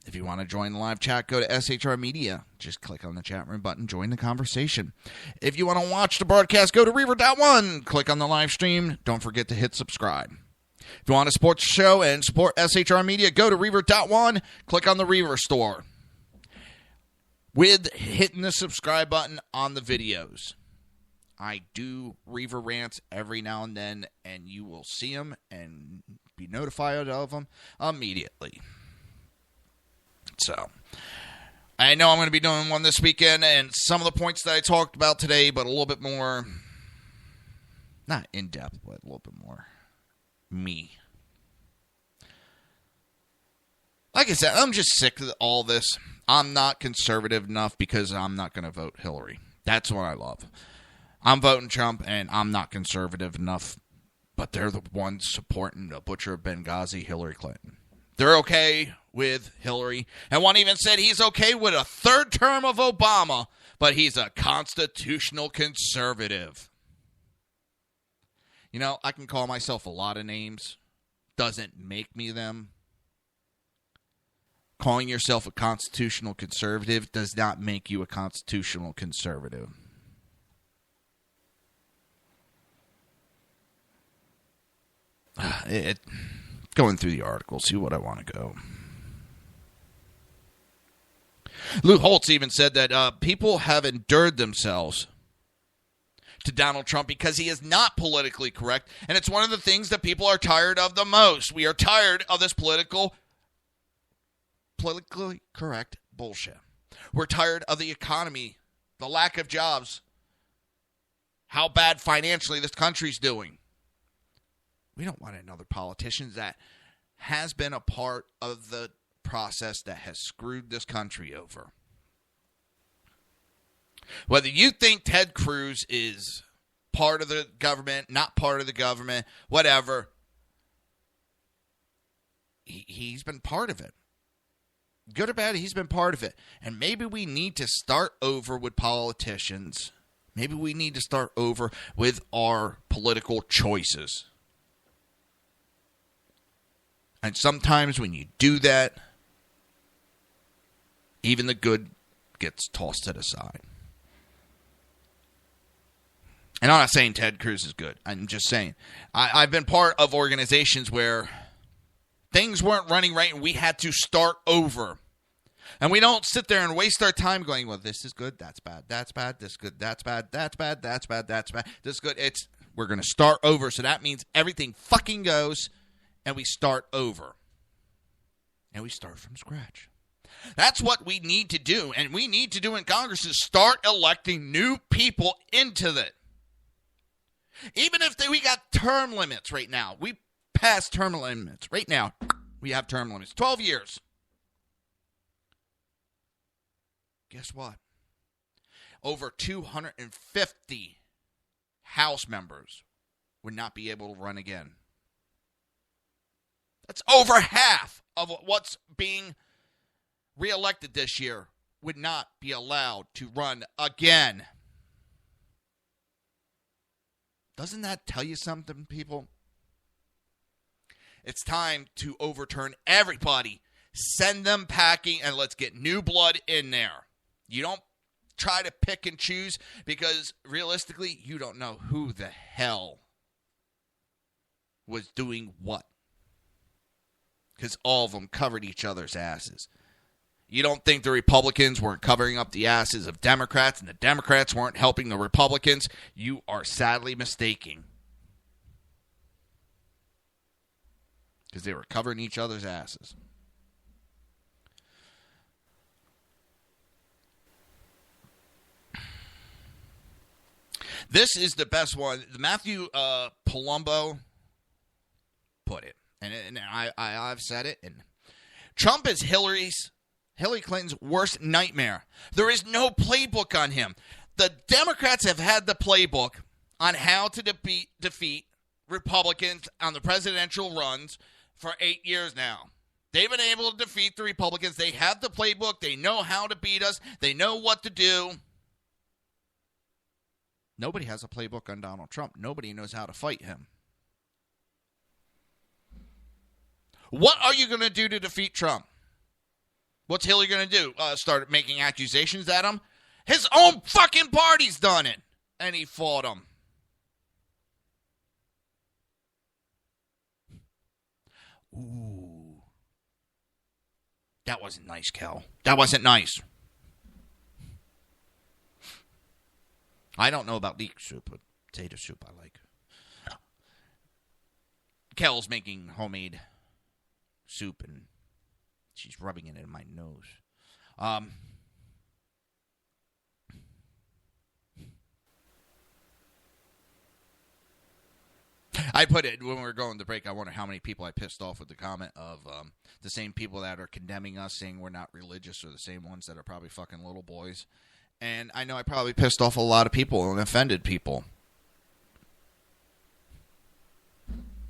If you want to join the live chat, go to SHR Media. Just click on the chat room button, join the conversation. If you want to watch the broadcast, go to Reaver.one, click on the live stream. Don't forget to hit subscribe. If you want to support the show and support SHR Media, go to Reaver.one, click on the Reaver store. With hitting the subscribe button on the videos. I do Reaver rants every now and then, and you will see them and be notified of them immediately. So, I know I'm going to be doing one this weekend, and some of the points that I talked about today, but a little bit more, not in-depth, but a little bit more me. Like I said, I'm just sick of all this. I'm not conservative enough because I'm not going to vote Hillary. That's what I love. I'm voting Trump, and I'm not conservative enough, but they're the ones supporting the butcher of Benghazi, Hillary Clinton. They're okay with Hillary. And one even said he's okay with a third term of Obama, but he's a constitutional conservative. I can call myself a lot of names. Doesn't make me them. Calling yourself a constitutional conservative does not make you a constitutional conservative. Going through the article, see what I want to go. Lou Holtz even said that people have endured themselves to Donald Trump because he is not politically correct, and it's one of the things that people are tired of the most. We are tired of this politically correct bullshit. We're tired of the economy, the lack of jobs, how bad financially this country's doing. We don't want another politician that has been a part of the process that has screwed this country over. Whether you think Ted Cruz is part of the government, not part of the government, whatever, he's been part of it. Good or bad, he's been part of it. And maybe we need to start over with politicians. Maybe we need to start over with our political choices. And sometimes when you do that, even the good gets tossed to the side. And I'm not saying Ted Cruz is good. I'm just saying I've been part of organizations where things weren't running right and we had to start over. And we don't sit there and waste our time going, well, this is good, that's bad, that's bad, this is good, that's bad, that's bad, that's bad, that's bad, this is good. We're going to start over. So that means everything fucking goes and we start over. And we start from scratch. That's what we need to do, and we need to do in Congress is start electing new people into it. Even if we got term limits right now. We passed term limits. Right now, we have term limits. 12 years. Guess what? Over 250 House members would not be able to run again. That's over half of what's being reelected this year would not be allowed to run again. Doesn't that tell you something, people? It's time to overturn everybody. Send them packing and let's get new blood in there. You don't try to pick and choose because realistically, you don't know who the hell was doing what. Because all of them covered each other's asses. You don't think the Republicans weren't covering up the asses of Democrats and the Democrats weren't helping the Republicans? You are sadly mistaken. Because they were covering each other's asses. This is the best one. Matthew Palumbo put it. And I've said it. And Trump is Hillary Clinton's worst nightmare. There is no playbook on him. The Democrats have had the playbook on how to defeat Republicans on the presidential runs for 8 years now. They've been able to defeat the Republicans. They have the playbook. They know how to beat us. They know what to do. Nobody has a playbook on Donald Trump. Nobody knows how to fight him. What are you going to do to defeat Trump? What's Hillary going to do? Start making accusations at him? His own fucking party's done it. And he fought him. Ooh. That wasn't nice, Kel. That wasn't nice. I don't know about leek soup, but potato soup I like. Kel's making homemade soup, and she's rubbing it in my nose. I put it, when we were going to break, I wonder how many people I pissed off with the comment of the same people that are condemning us, saying we're not religious, are the same ones that are probably fucking little boys. And I know I probably pissed off a lot of people and offended people.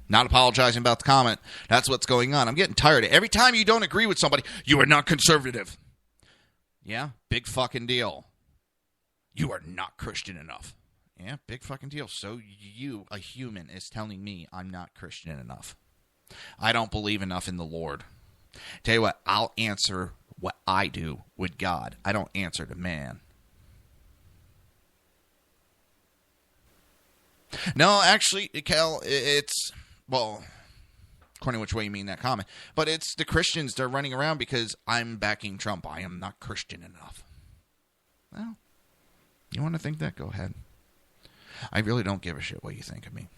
Not apologizing about the comment. That's what's going on. I'm getting tired of it. Every time you don't agree with somebody, you are not conservative. Yeah, big fucking deal. You are not Christian enough. Yeah, big fucking deal. So you, a human, is telling me I'm not Christian enough. I don't believe enough in the Lord. Tell you what, I'll answer what I do with God. I don't answer to man. No, actually, Kel, it's, well, according to which way you mean that comment, but it's the Christians that are running around because I'm backing Trump. I am not Christian enough. Well, you want to think that? Go ahead. I really don't give a shit what you think of me.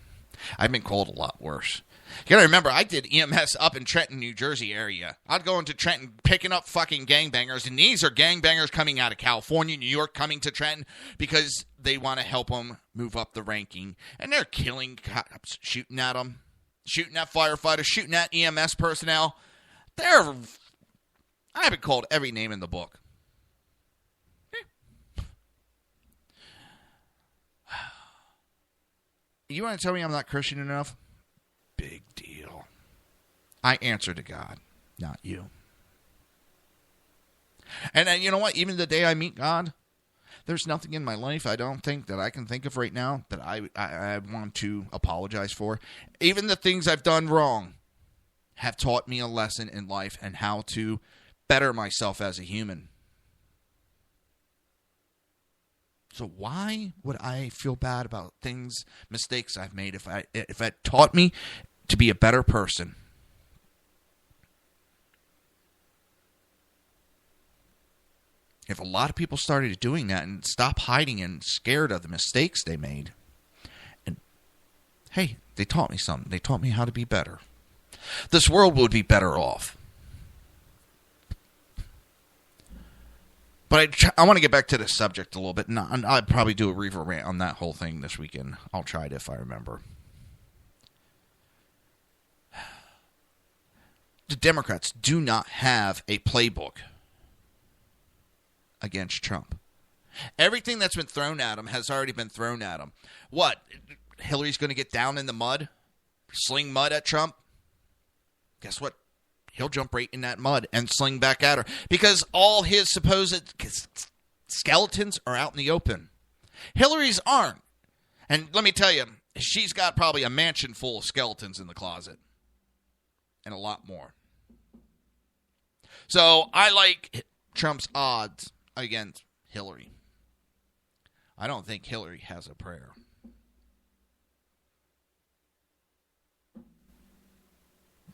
I've been called a lot worse. You gotta remember, I did EMS up in Trenton, New Jersey area. I'd go into Trenton picking up fucking gangbangers, and these are gangbangers coming out of California, New York, coming to Trenton because they want to help them move up the ranking. And they're killing cops, shooting at them, shooting at firefighters, shooting at EMS personnel. I've been called every name in the book. You want to tell me I'm not Christian enough? Big deal. I answer to God, not you. And then, you know what? Even the day I meet God, there's nothing in my life I don't think that I can think of right now that I want to apologize for. Even the things I've done wrong have taught me a lesson in life and how to better myself as a human. So why would I feel bad about mistakes I've made if it taught me to be a better person? If a lot of people started doing that and stop hiding and scared of the mistakes they made, and hey, they taught me something. They taught me how to be better. This world would be better off. But I want to get back to the subject a little bit, and I'd probably do a Reaver rant on that whole thing this weekend. I'll try it if I remember. The Democrats do not have a playbook against Trump. Everything that's been thrown at him has already been thrown at him. What? Hillary's going to get down in the mud? Sling mud at Trump? Guess what? He'll jump right in that mud and sling back at her. Because all his supposed skeletons are out in the open. Hillary's aren't. And let me tell you, she's got probably a mansion full of skeletons in the closet. And a lot more. So I like Trump's odds against Hillary. I don't think Hillary has a prayer.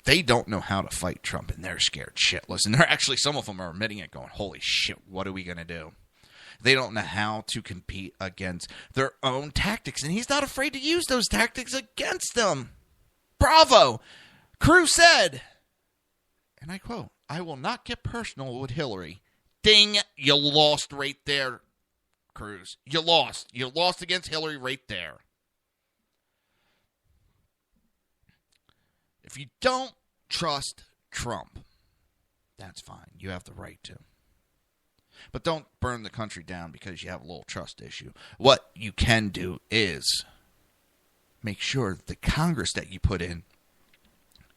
They don't know how to fight Trump, and they're scared shitless. And they're actually, some of them are admitting it, going, holy shit, what are we going to do? They don't know how to compete against their own tactics, and he's not afraid to use those tactics against them. Bravo! Crude said, and I quote, "I will not get personal with Hillary." Ding, you lost right there, Cruz. You lost. You lost against Hillary right there. If you don't trust Trump, that's fine. You have the right to. But don't burn the country down because you have a little trust issue. What you can do is make sure the Congress that you put in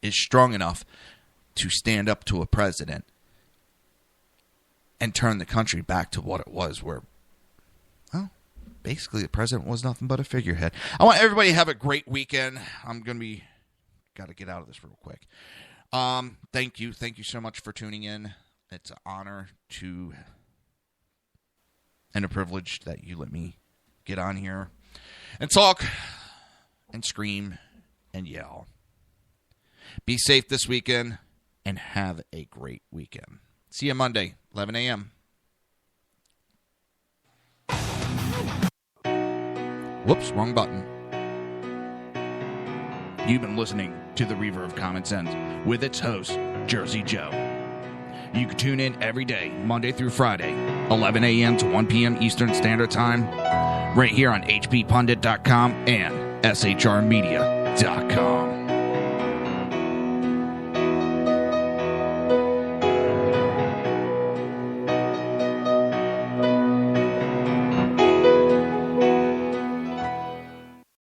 is strong enough to stand up to a president and turn the country back to what it was, where, well, basically the president was nothing but a figurehead. I want everybody to have a great weekend. I'm going to got to get out of this real quick. Thank you. Thank you so much for tuning in. It's an honor and a privilege that you let me get on here and talk and scream and yell. Be safe this weekend and have a great weekend. See you Monday, 11 a.m. Whoops, wrong button. You've been listening to the Reaver of Common Sense with its host, Jersey Joe. You can tune in every day, Monday through Friday, 11 a.m. to 1 p.m. Eastern Standard Time, right here on hppundit.com and shrmedia.com.